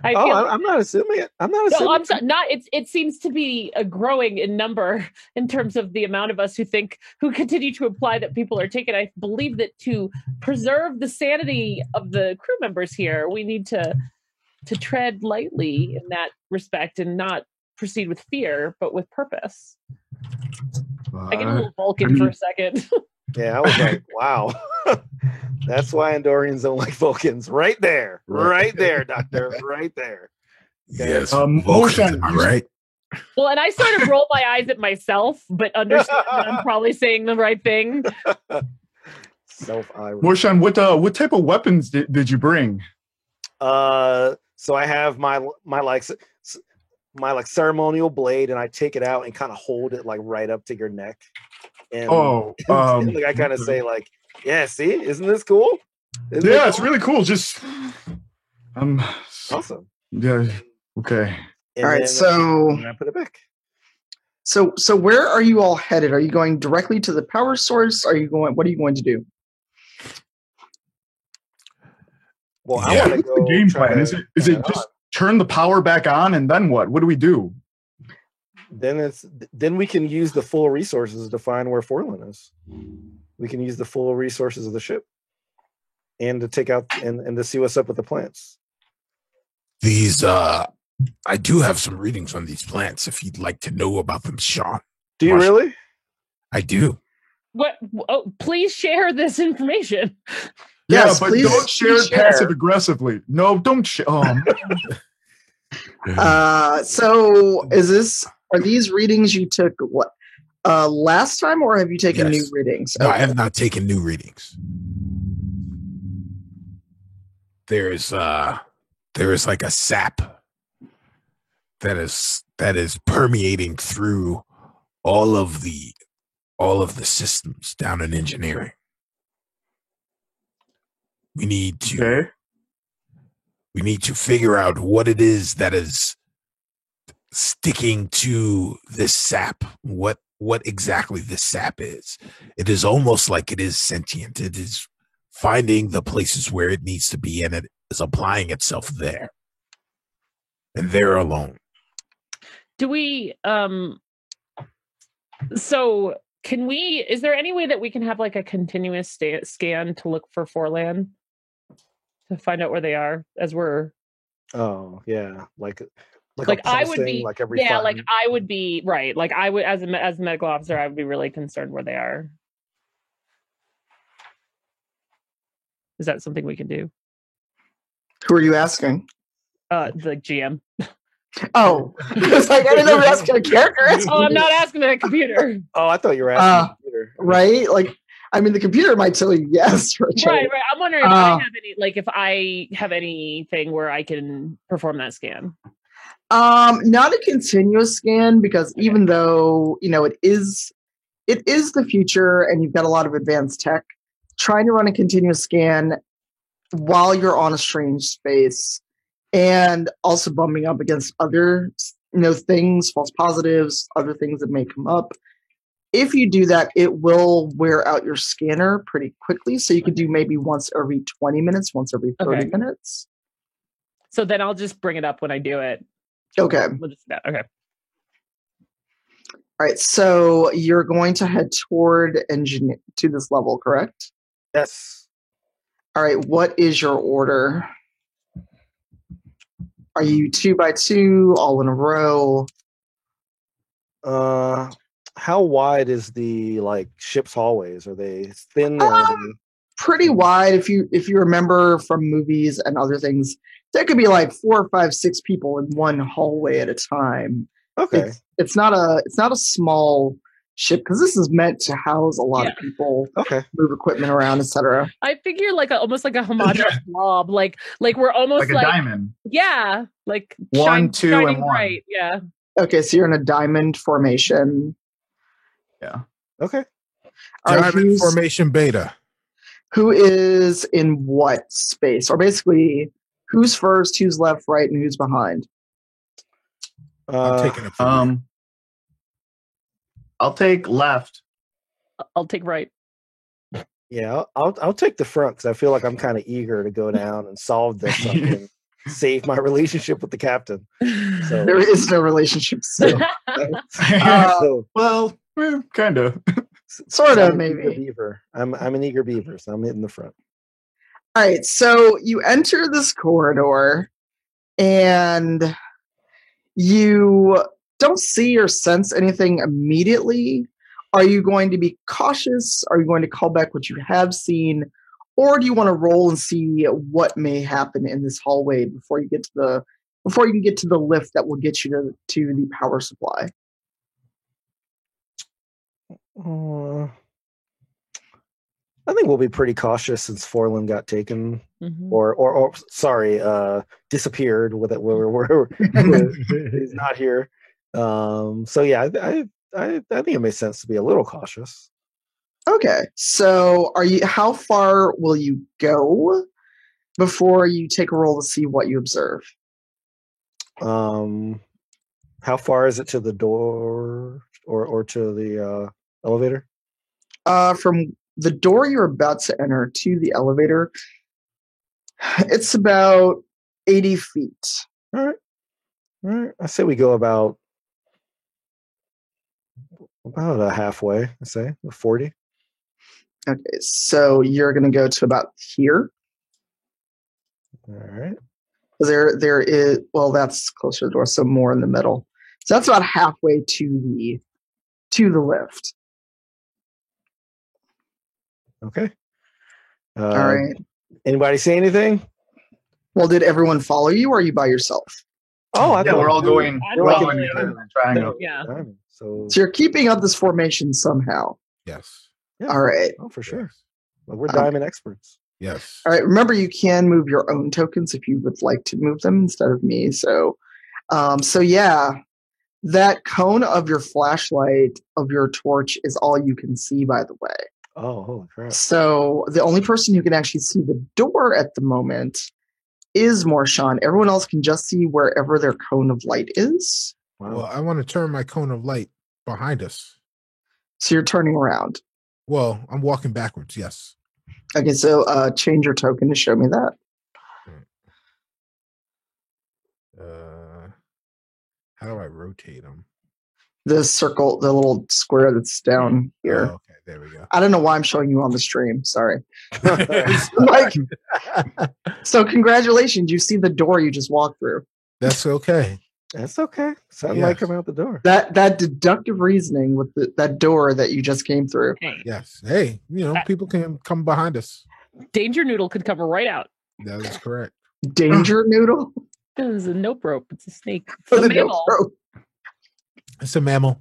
I'm not assuming it. I'm not assuming. No, it seems to be growing in number in terms of the amount of us who continue to imply that people are taken. I believe that to preserve the sanity of the crew members here, we need to tread lightly in that respect and not proceed with fear, but with purpose. I get a little Vulcan for a second. Yeah, I was like, wow. That's why Andorians don't like Vulcans. Right there, Doctor. Right there. Okay. Yes, Vulcan, right? Well, and I sort of roll my eyes at myself, but understand that I'm probably saying the right thing. Self-irony. Morshan, what type of weapons did you bring? So I have my ceremonial blade, and I take it out and kind of hold it like right up to your neck. And like I kind of say like, yeah, see, isn't this cool? It's really cool. Just awesome. Yeah. Okay. And all right. So I put it back. So where are you all headed? Are you going directly to the power source? What are you going to do? Well, I want to go. The game plan is it just turn the power back on, and then what? What do we do? Then we can use the full resources to find where Forlan is. We can use the full resources of the ship, and to take out and to see what's up with the plants. These I do have some readings on these plants. If you'd like to know about them, Sean. Do you really? I do. What? Oh, please share this information. Yes, but don't share it passive aggressively. No, don't share. So are these readings you took last time, or have you taken new readings? No, I have not taken new readings. There is like a sap that is permeating through all of the systems down in engineering. We need to We need to figure out what it is that is sticking to this sap. What exactly this sap is. It is almost like it is sentient. It is finding the places where it needs to be, and it is applying itself there. And there alone. Do we so can we, is there any way that we can have like a continuous scan to look for Forlan to find out where they are as we're Oh yeah, like I would be like every yeah, 5 like I would be right. Like I would as a medical officer, I would be really concerned where they are. Is that something we can do? Who are you asking? The GM. Oh, it's like I didn't know you were asking a character. Oh, I'm not asking the computer. Oh, I thought you were asking the computer. Right? Like, I mean, the computer might tell you yes. Right. I'm wondering if I have any, like, if I have anything where I can perform that scan. Not a continuous scan, because even though, you know, it is the future and you've got a lot of advanced tech, trying to run a continuous scan while you're on a strange space and also bumping up against other, you know, things, false positives, other things that may come up. If you do that, it will wear out your scanner pretty quickly. So you could do maybe once every 20 minutes, once every 30 minutes. So then I'll just bring it up when I do it. Okay. We'll just, okay. All right. So you're going to head toward engineer to this level, correct? Yes. All right. What is your order? Are you 2x2, all in a row? How wide is the like ship's hallways? Are they thin? Or are they... Pretty wide. If you remember from movies and other things, there could be like 4, 5, 6 people in one hallway at a time. Okay. It's not a small ship, because this is meant to house a lot of people. Okay. Move equipment around, etc. I figure like almost like a homogeneous blob, like we're almost like a diamond. Yeah, like 1, 2, and 1. Bright. Yeah. Okay, so you're in a diamond formation. Yeah. Okay. All right, Diamond formation beta. Who is in what space? Or basically, who's first, who's left, right, and who's behind? I'm taking it from I'll take left. I'll take right. Yeah, I'll take the front, because I feel like I'm kind of eager to go down and solve this and save my relationship with the captain. So There is no relationship still. Well, kind of. Sort of, I'm an eager maybe. beaver. I'm an eager beaver, so I'm in the front. All right, so you enter this corridor, and you don't see or sense anything immediately. Are you going to be cautious? Are you going to call back what you have seen? Or do you want to roll and see what may happen in this hallway before you can get to the lift that will get you to the power supply? I think we'll be pretty cautious, since Forlan got taken, Mhm. or sorry, disappeared with it. Where he's not here. So yeah, I think it makes sense to be a little cautious. Okay, so how far will you go before you take a roll to see what you observe? How far is it to the door or to the elevator? From the door you're about to enter to the elevator, it's about 80 feet. All right. I say we go about a halfway. I say 40. Okay, so you're going to go to about here. All right. There is, well, that's closer to the door, so more in the middle. So that's about halfway to the lift. Okay. All right. Anybody say anything? Well, did everyone follow you, or are you by yourself? Oh, I Yeah, thought we're all going. I'd We're all follow going you. together in a triangle. Yeah. So So you're keeping up this formation somehow. Yes. yeah. All right. Oh, for sure. Yes. Well, we're Okay. diamond experts. Yes. All right. Remember, you can move your own tokens if you would like to move them instead of me. So yeah, that cone of your flashlight, of your torch, is all you can see, by the way. Oh, holy crap. So the only person who can actually see the door at the moment is Morshan. Everyone else can just see wherever their cone of light is. Well, I want to turn my cone of light behind us. So you're turning around. Well, I'm walking backwards. Yes. Okay, so change your token to show me that. How do I rotate them? The circle, the little square that's down here. Oh, okay, there we go. I don't know why I'm showing you on the stream. Sorry. Like, so congratulations, you see the door you just walked through. That's okay. That's okay. Sunlight coming out the door. That deductive reasoning with that door that you just came through. Hey, Yes. Hey, people can come behind us. Danger Noodle could come right out. That is correct. Danger noodle. It's a nope rope. It's a snake. It's The a mammal. nope rope. It's a mammal.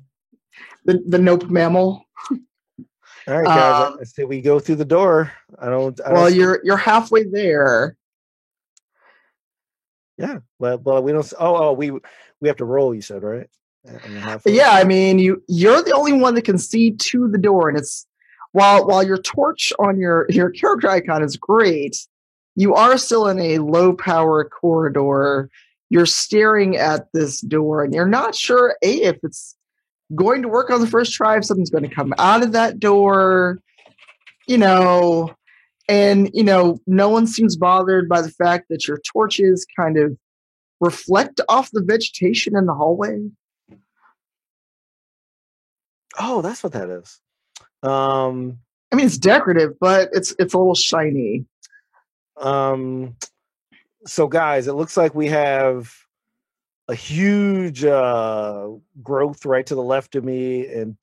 The nope mammal. All right, guys. I say we go through the door. Well, you're halfway there. Yeah. Well, we don't. We have to roll. You said, right? Yeah, I mean, you're the only one that can see to the door, and it's while your torch on your character icon is great, you are still in a low power corridor. You're staring at this door, and you're not sure if it's going to work on the first try, if something's going to come out of that door, and no one seems bothered by the fact that your torches kind of reflect off the vegetation in the hallway. Oh, that's what that is. I mean, it's decorative, but it's a little shiny. So guys, it looks like we have a huge growth right to the left of me and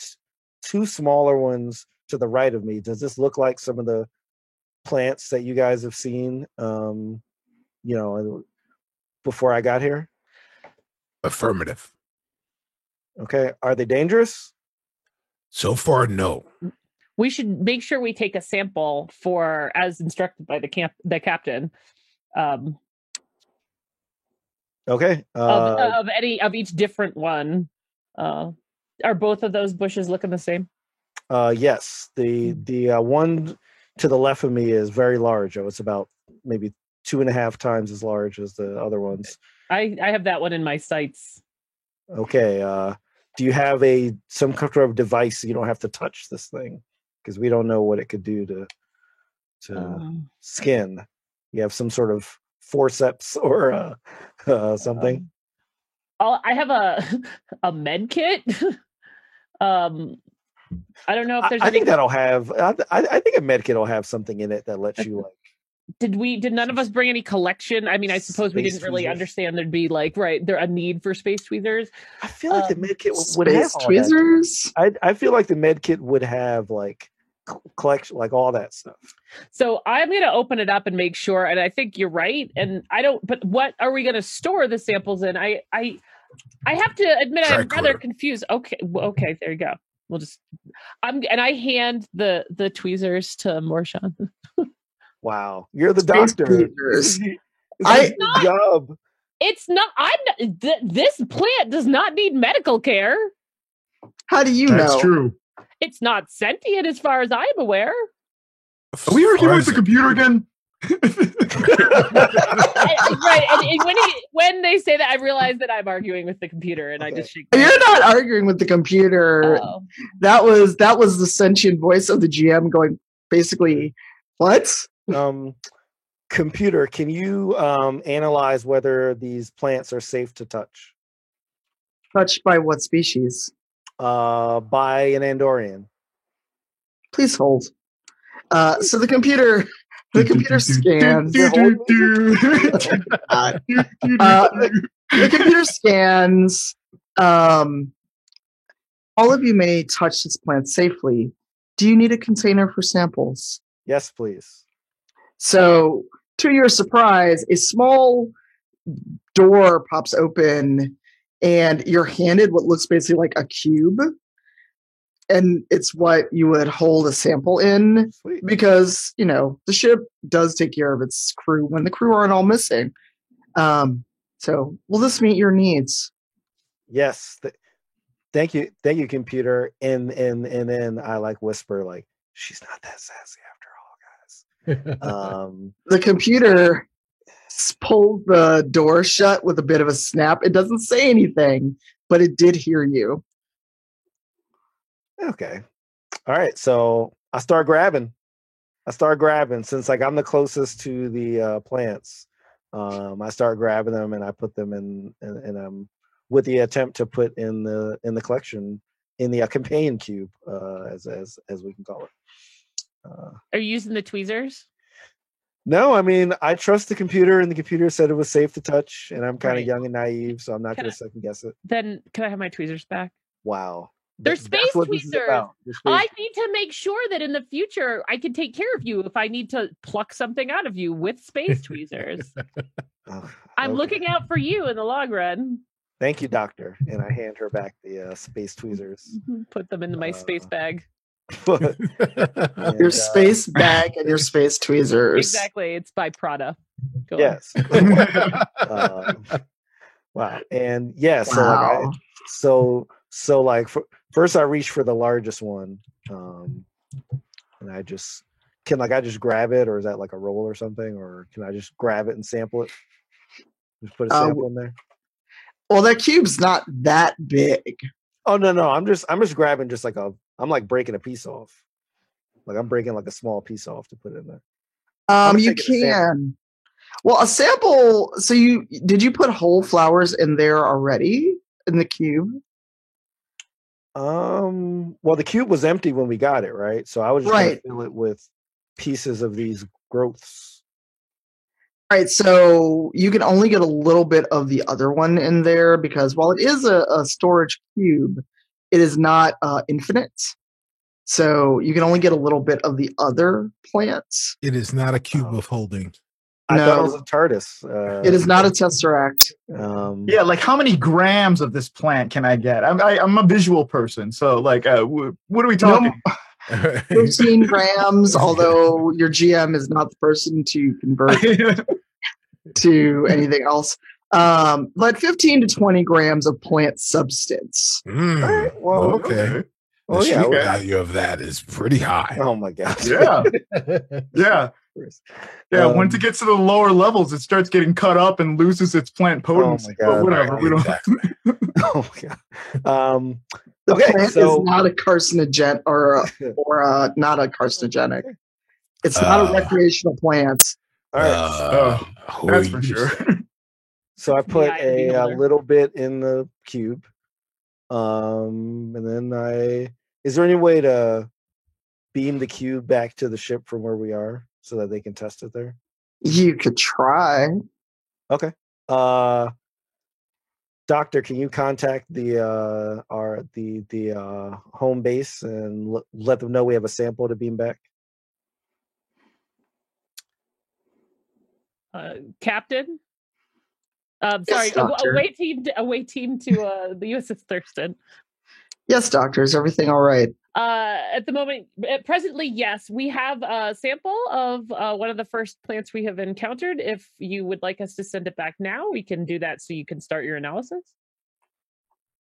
two smaller ones to the right of me. Does this look like some of the plants that you guys have seen before I got here? Affirmative. Okay. Are they dangerous? So far, no. We should make sure we take a sample as instructed by the captain. Okay. Of each different one. Are both of those bushes looking the same? Yes. The one to the left of me is very large. It's about maybe 2.5 times as large as the other ones. I have that one in my sights. Okay. Do you have some kind of device so you don't have to touch this thing? Because we don't know what it could do to skin. You have some sort of forceps or something? I have a med kit. I don't know if there's. I think that'll have. I think a med kit will have something in it that lets you like. Did none of us bring any collection? I mean, I suppose we didn't really understand there'd be a need for space tweezers. I feel like the med kit would have all tweezers. I feel like the med kit would have like collection, like all that stuff. So I'm going to open it up and make sure. And I think you're right. And but what are we going to store the samples in? I have to admit, I'm rather confused. Okay, there you go. We'll just. I hand the tweezers to Morshan. Wow, you're the doctor. Job. It's not. This plant does not need medical care. How do you know? That's true. It's not sentient, as far as I'm aware. Are we arguing with the computer again? Right, and when they say that, I realize that I'm arguing with the computer, and I just shake. You're not arguing with the computer. Oh. That was the sentient voice of the GM going, basically, what? Computer, can you analyze whether these plants are safe to touch? Touched by what species? By an Andorian. Please hold. So the computer scans. The computer scans. All of you may touch this plant safely. Do you need a container for samples? Yes, please. So, to your surprise, a small door pops open, and you're handed what looks basically like a cube. And it's what you would hold a sample in. Sweet. Because, the ship does take care of its crew when the crew aren't all missing. So, will this meet your needs? Yes. Thank you, computer. And then I whisper she's not that sassy after all, guys. The computer pulls the door shut with a bit of a snap. It doesn't say anything, but it did hear you. Okay. All right. So I start grabbing. Since like I'm the closest to the plants. I start grabbing them and I put them in with the attempt to put in the collection in the companion cube, as we can call it. Are you using the tweezers? No, I mean I trust the computer, and the computer said it was safe to touch, and I'm kind of Right. young and naive, so I'm not Can going I- to second guess it. Then can I have my tweezers back? Wow, They're That's space what this is tweezers. about. They're space- I need to make sure that in the future I can take care of you if I need to pluck something out of you with space tweezers. Oh, I'm okay. looking out for you in the long run. Thank you, doctor. And I hand her back the space tweezers. Put them into my space bag. But, Your and, space bag and your space tweezers. Exactly. It's by Prada. Go on. yes. Wow. And yeah, so Wow. first I reach for the largest one, and I just grab it, or is that like a roll or something, or can I just grab it and sample it? Just put a sample in there. Well, that cube's not that big. Oh no, I'm just grabbing just like I'm like breaking a piece off. Like I'm breaking like a small piece off to put it in there. I'm You taking a sample. can. Well, a sample. So did you put whole flowers in there already in the cube? Well, the cube was empty when we got it, right? So I was just gonna Right. fill it with pieces of these growths. Right. So you can only get a little bit of the other one in there because while it is a storage cube, it is not infinite. So you can only get a little bit of the other plants. It is not a cube of holding. I thought it No. was a TARDIS. It is not a tesseract. Yeah, like how many grams of this plant can I get? I'm a visual person, so like, what are we talking? 15 grams, although your GM is not the person to convert to anything else. But 15 to 20 grams of plant substance. Alright, well, Okay. Oh The yeah. street okay. value of that is pretty high. Oh my god. Yeah, yeah. Once it gets to the lower levels, it starts getting cut up and loses its plant potency. God. But whatever, we don't. Exactly. Oh my god. The Okay, plant so- is not a carcinogen or not a carcinogenic. It's not a recreational plant. All right. Who That's are for you? sure. So I put eye of the a beholder. little bit in the cube. And then is there any way to beam the cube back to the ship from where we are so that they can test it there? You could try. Okay. Doctor, can you contact the home base and let them know we have a sample to beam back? Captain? Sorry, Yes, Doctor. away team to the USS Thurston. Yes, doctor. Is everything all right? At the moment, presently, yes, we have a sample of one of the first plants we have encountered. If you would like us to send it back now, we can do that so you can start your analysis.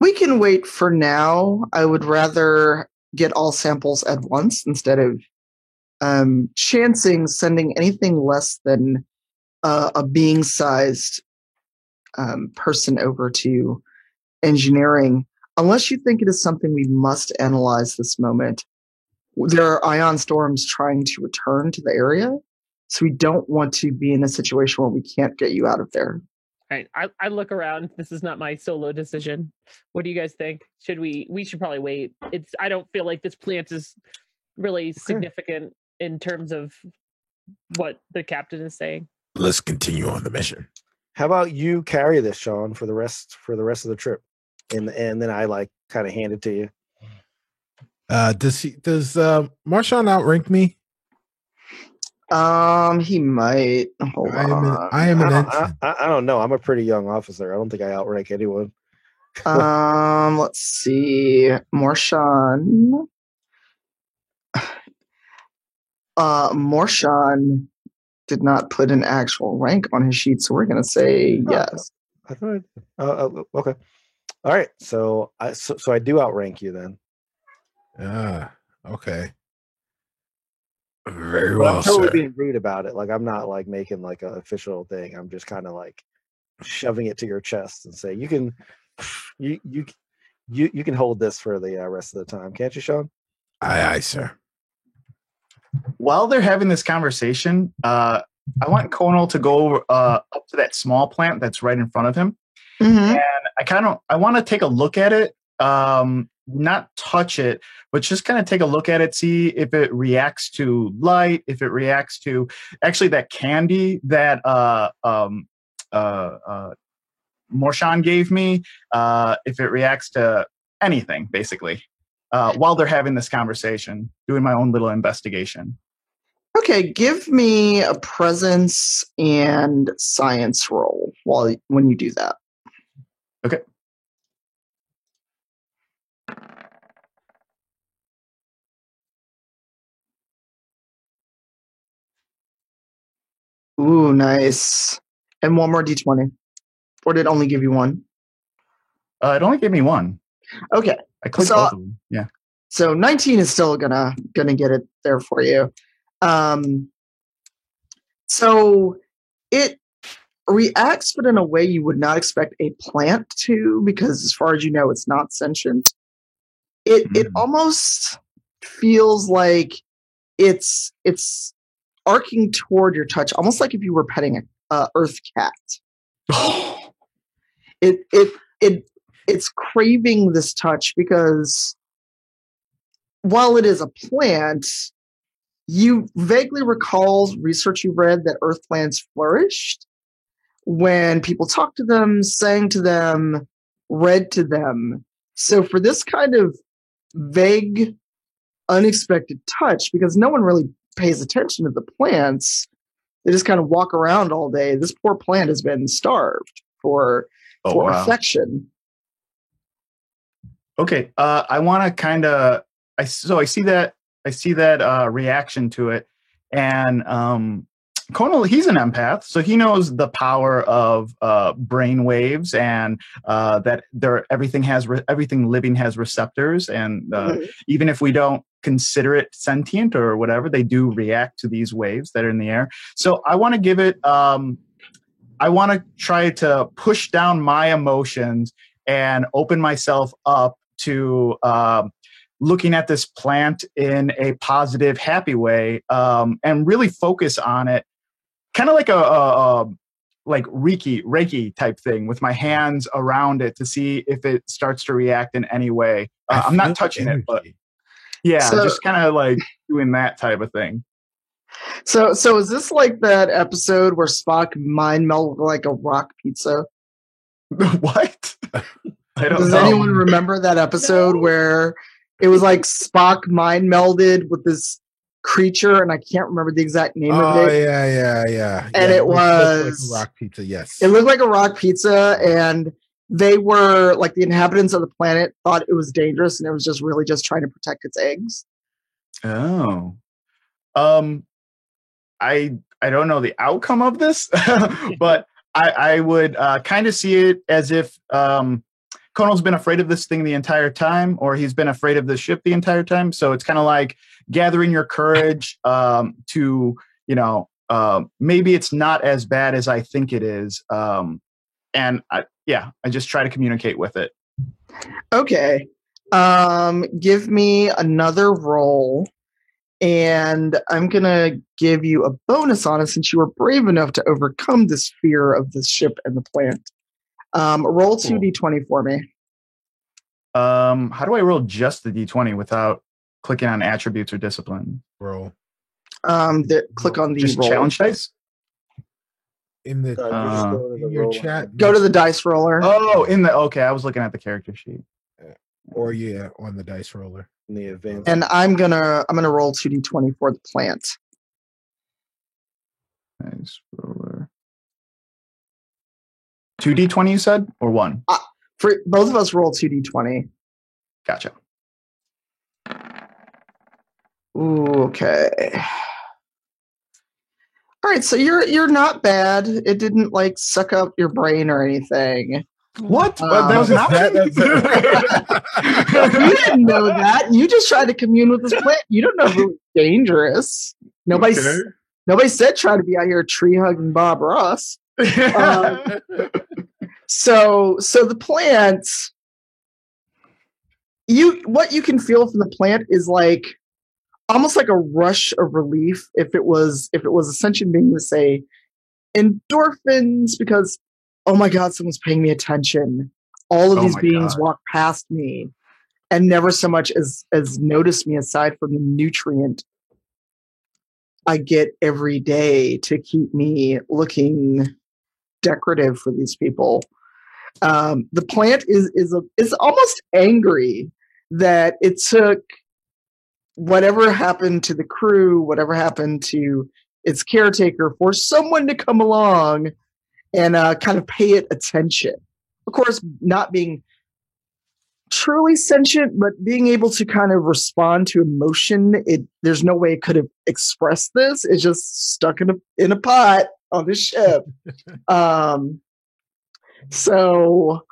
We can wait for now. I would rather get all samples at once instead of chancing sending anything less than a being-sized person over to engineering, unless you think it is something we must analyze this moment. There are ion storms trying to return to the area, so we don't want to be in a situation where we can't get you out of there. All right, I look around. This is not my solo decision. What do you guys think? Should we should probably wait. I don't feel like this plant is really significant in terms of what the captain is saying. Let's continue on the mission. How about you carry this, Sean, for the rest of the trip, and then I like kind of hand it to you. Does Marshawn outrank me? He might. Hold on. I am an ensign. I don't know. I'm a pretty young officer. I don't think I outrank anyone. Let's see. Morshan. Morshan did not put an actual rank on his sheet, so we're gonna say yes. I thought. Okay. All right. So I do outrank you then. Okay. Very But well, I'm totally sir. being rude about it. Like I'm not like making like an official thing. I'm just kind of like shoving it to your chest and say, you can, you can hold this for the rest of the time, can't you, Sean? Aye, sir. While they're having this conversation, I want Conal to go up to that small plant that's right in front of him. Mhm. And I want to take a look at it, not touch it, but just kind of take a look at it, see if it reacts to light, if it reacts to actually that candy that Morshan gave me, if it reacts to anything, basically, while they're having this conversation, doing my own little investigation. Okay, give me a presence and science roll when you do that. Okay. Ooh, nice. And one more d20. Or did it only give you one? It only gave me one. Okay. I clicked So- both of them. Yeah. So 19 is still gonna get it there for you. So it reacts, but in a way you would not expect a plant to, because as far as you know, it's not sentient. It almost feels like it's arcing toward your touch, almost like if you were petting a earth cat. It's craving this touch because while it is a plant, you vaguely recall research you read that earth plants flourished when people talked to them, sang to them, read to them. So for this kind of vague, unexpected touch, because no one really pays attention to the plants, they just kind of walk around all day. This poor plant has been starved for wow. affection. Okay. I want to kind of. I see that reaction to it, and Conal, he's an empath, so he knows the power of brain waves, and that everything living has receptors, and even if we don't consider it sentient or whatever, they do react to these waves that are in the air. So I want to give it. I want to try to push down my emotions and open myself up to looking at this plant in a positive, happy way, and really focus on it, kind of like a like Reiki type thing, with my hands around it to see if it starts to react in any way. I'm not touching it, but yeah, just kind of like doing that type of thing. So is this like that episode where Spock mind melded like a rock pizza? What? I don't Does know. anyone remember that episode where it was like Spock mind melded with this creature, and I can't remember the exact name of Oh it. yeah. And it looked was like a rock pizza. Yes, It looked like a rock pizza, and they were like the inhabitants of the planet thought it was dangerous, and it was just trying to protect its eggs. Oh, I don't know the outcome of this, but I would kind of see it as if Conal's been afraid of this thing the entire time, or he's been afraid of the ship the entire time. So it's kind of like gathering your courage to, maybe it's not as bad as I think it is. And I just try to communicate with it. Okay. Give me another roll, and I'm going to give you a bonus on it since you were brave enough to overcome this fear of the ship and the plant. Roll 2d20 for me. How do I roll just the d20 without clicking on attributes or discipline? roll Click on the Just roll. challenge dice? in the in your chat. Go to the dice roller. Oh, okay. I was looking at the character sheet. or on the dice roller. In the advanced. And I'm gonna roll 2d20 for the plant. Nice roller. 2d20 you said, or one? For both of us, roll 2d20. Gotcha. Ooh, okay. All right, so you're not bad. It didn't like suck up your brain or anything. What? That was not. You didn't know that. You just tried to commune with this plant. You don't know if it was dangerous. Nobody, Okay. nobody said try to be out here tree hugging Bob Ross. So the plant, what you can feel from the plant is like almost like a rush of relief if it was a sentient being to say endorphins, because oh my god, someone's paying me attention. All of Oh these my beings God. walk past me and never so much as notice me, aside from the nutrient I get every day to keep me looking decorative for these people. The plant is almost angry that it took whatever happened to the crew, whatever happened to its caretaker, for someone to come along and kind of pay it attention. Of course, not being truly sentient, but being able to kind of respond to emotion. There's no way it could have expressed this. It's just stuck in a pot on the ship. So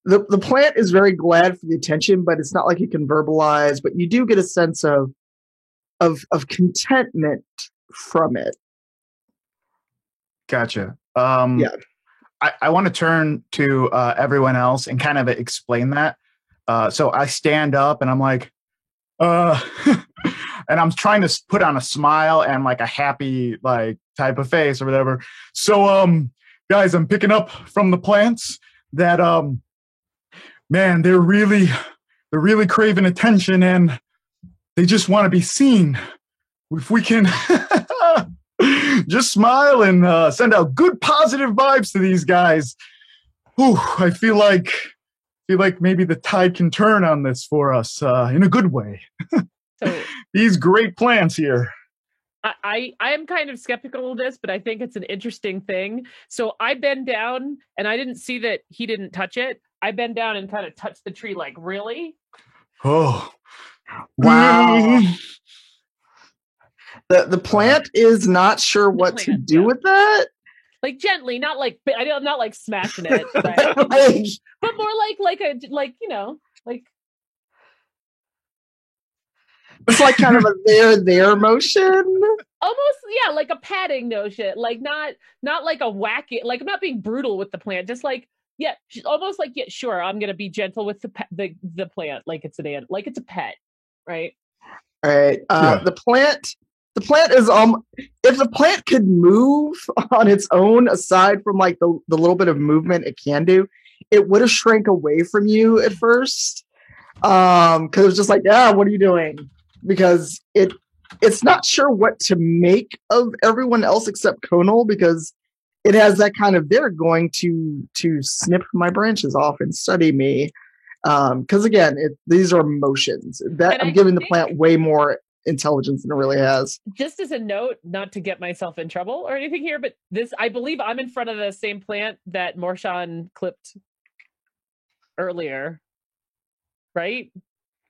the plant is very glad for the attention, but it's not like you can verbalize. But you do get a sense of contentment from it. Gotcha. Yeah. I want to turn to everyone else and kind of explain that. So I stand up and I'm like, and I'm trying to put on a smile and like a happy like type of face or whatever. So guys, I'm picking up from the plants that man, they're really craving attention and they just want to be seen. If we can just smile and send out good positive vibes to these guys. Whew, I feel like maybe the tide can turn on this for us in a good way. So These great plants here. I am kind of skeptical of this, but I think it's an interesting thing. So I bend down and I didn't see that he didn't touch it. I bend down and kind of touch the tree like, really? Oh, Wow. The plant is not sure what to plant, do yeah. with that. Like gently, not like I'm not like smashing it, but, Like, but more like you know, like it's like kind of a there motion. almost, yeah, like a patting notion, like not like a wacky, like I'm not being brutal with the plant, just like, yeah, almost like, yeah, sure, I'm gonna be gentle with the plant, like it's like it's a pet, right? All right. Yeah. The plant is if the plant could move on its own, aside from like the little bit of movement it can do, it would have shrank away from you at first. Because it was just like, what are you doing? Because it's not sure what to make of everyone else except Conal, because it has that kind of, they're going to snip my branches off and study me. Because again, these are emotions that And I'm I giving the think- plant way more intelligence than it really has. Just as a note, not to get myself in trouble or anything here, but I believe I'm in front of the same plant that Morshan clipped earlier, right?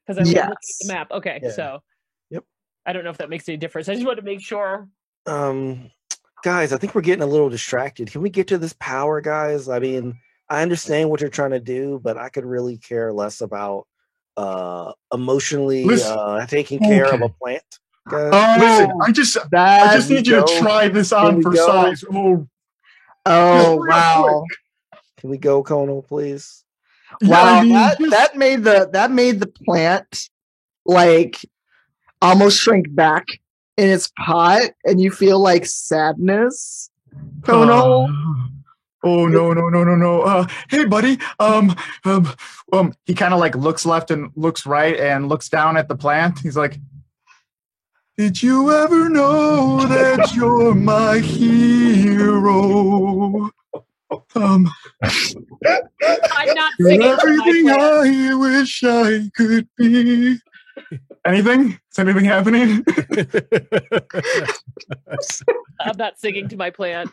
Because I looked at the map. Okay, Yeah. so Yep. I don't know if that makes any difference. I just wanted to make sure. Guys, I think we're getting a little distracted. Can we get to this power, guys? I mean, I understand what you're trying to do, but I could really care less about emotionally taking care of a plant. Guys. Listen, I just need you to try this on for size. Oh real wow. Can we go, Conal, please? Wow, Yeah, I mean, that made the plant like almost shrink back in its pot, and you feel like sadness. Conal. Oh no. Hey buddy. He kind of like looks left and looks right and looks down at the plant. He's like, did you ever know that you're my hero? I'm not You're singing to my everything plant. I wish I could be. Anything? Is anything happening? I'm not singing to my plant.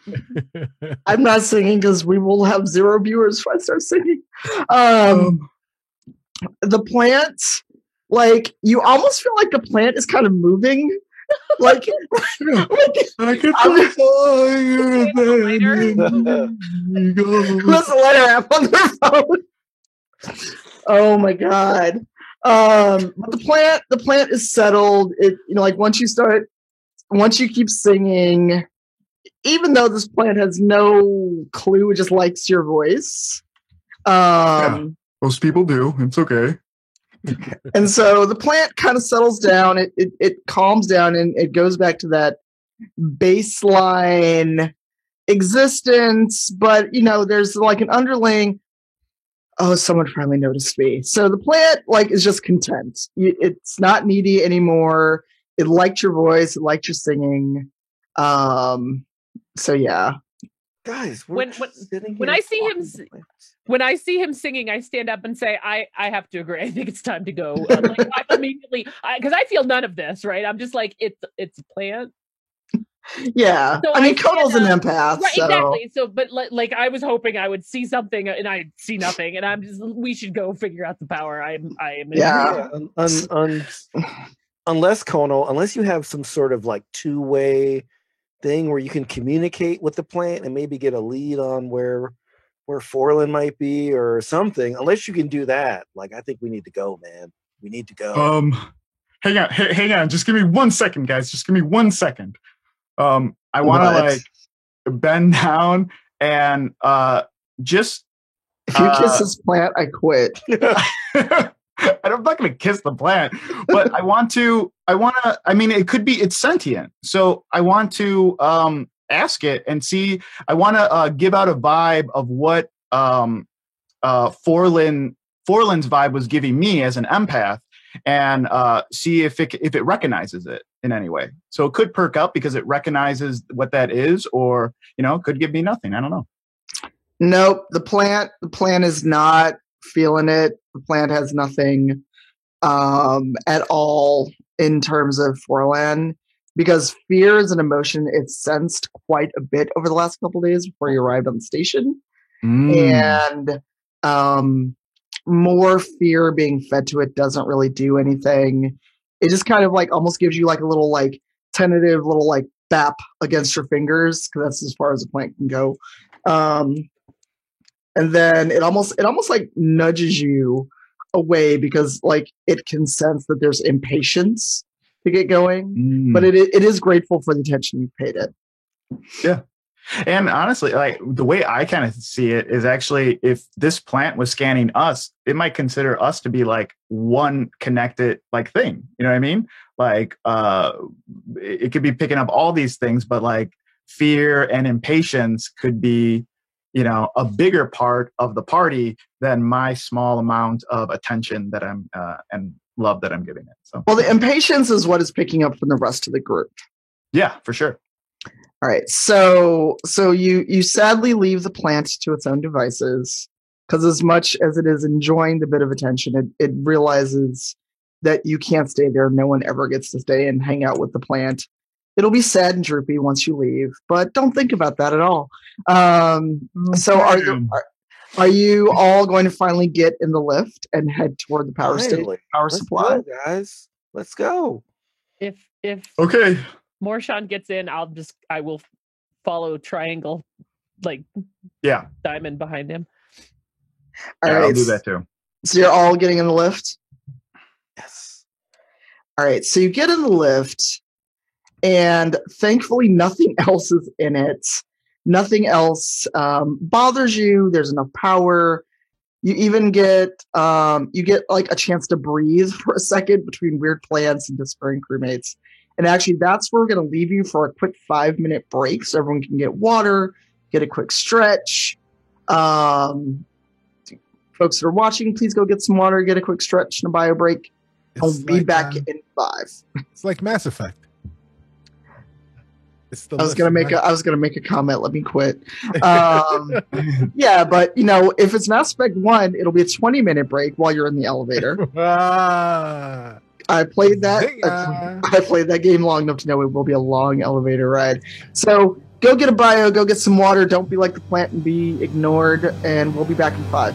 I'm not singing because we will have 0 viewers if I start singing. The plant, like, you almost feel like the plant is kind of moving. Like, I could fly higher Later. than eagles. who has a letter app on their phone? Oh my god. But the plant is settled. It, like once you start once you keep singing, even though this plant has no clue, it just likes your voice. Most people do. It's okay. And so the plant kind of settles down. It calms down and it goes back to that baseline existence. But there's like an underlying. Oh, someone finally noticed me. So the plant is just content. It's not needy anymore. It liked your voice. It liked your singing. So yeah. Guys, when I see him singing, I stand up and say, I have to agree. I think it's time to go. I immediately, because I feel none of this, right? I'm just like, it's a plant. Yeah. So Conal's an empath. Right, so. exactly. So, but I was hoping I would see something and I see nothing. And we should go figure out the power. I am. Yeah. Unless Conal, unless you have some sort of two-way thing where you can communicate with the plant and maybe get a lead on where Forlin might be or something. Unless you can do that, I think we need to go, man. We need to go. Hang on. Just give me 1 second, guys. Just give me 1 second. I want to bend down and just. If you kiss this plant, I quit. I'm not going to kiss the plant, but it's sentient. So I want to ask it and see, I want to give out a vibe of what Forlin's vibe was giving me as an empath and see if it recognizes it in any way. So it could perk up because it recognizes what that is, or, could give me nothing. I don't know. Nope. The plant is not feeling it. The plant has nothing at all in terms of Forlan, because fear is an emotion it's sensed quite a bit over the last couple of days before you arrived on the station. And more fear being fed to it doesn't really do anything. It just kind of almost gives you a little tentative little bap against your fingers, because that's as far as the plant can go. And then it almost nudges you away because it can sense that there's impatience to get going, but it is grateful for the attention you paid it. Yeah. And honestly, the way I kind of see it is actually, if this plant was scanning us, it might consider us to be one connected thing. You know what I mean? It could be picking up all these things, but fear and impatience could be, a bigger part of the party than my small amount of attention that I'm and love that I'm giving it. So, well, the impatience is what is picking up from the rest of the group. Yeah, for sure. All right, so you sadly leave the plant to its own devices, because as much as it is enjoying the bit of attention, it realizes that you can't stay there. No one ever gets to stay and hang out with the plant. It'll be sad and droopy once you leave, but don't think about that at all. So are you all going to finally get in the lift and head toward the power supply? Go, guys, let's go. If okay, Morshan gets in, I will follow triangle, diamond behind him. All right, I'll do that too. So you're all getting in the lift? Yes. All right, so you get in the lift, and thankfully nothing else is in it. Nothing else bothers you. There's enough power. You even get a chance to breathe for a second between weird plants and despairing crewmates. And actually, that's where we're going to leave you for a quick 5-minute break, so everyone can get water, get a quick stretch. Folks that are watching, please go get some water, get a quick stretch and a bio break. I'll be back in 5. It's like Mass Effect. I was gonna make a comment. Let me quit. Yeah, but if it's Mass Effect 1, it'll be a 20-minute break while you're in the elevator. I played that. I played that game long enough to know it will be a long elevator ride. So go get a bio, go get some water. Don't be like the plant and be ignored. And we'll be back in 5.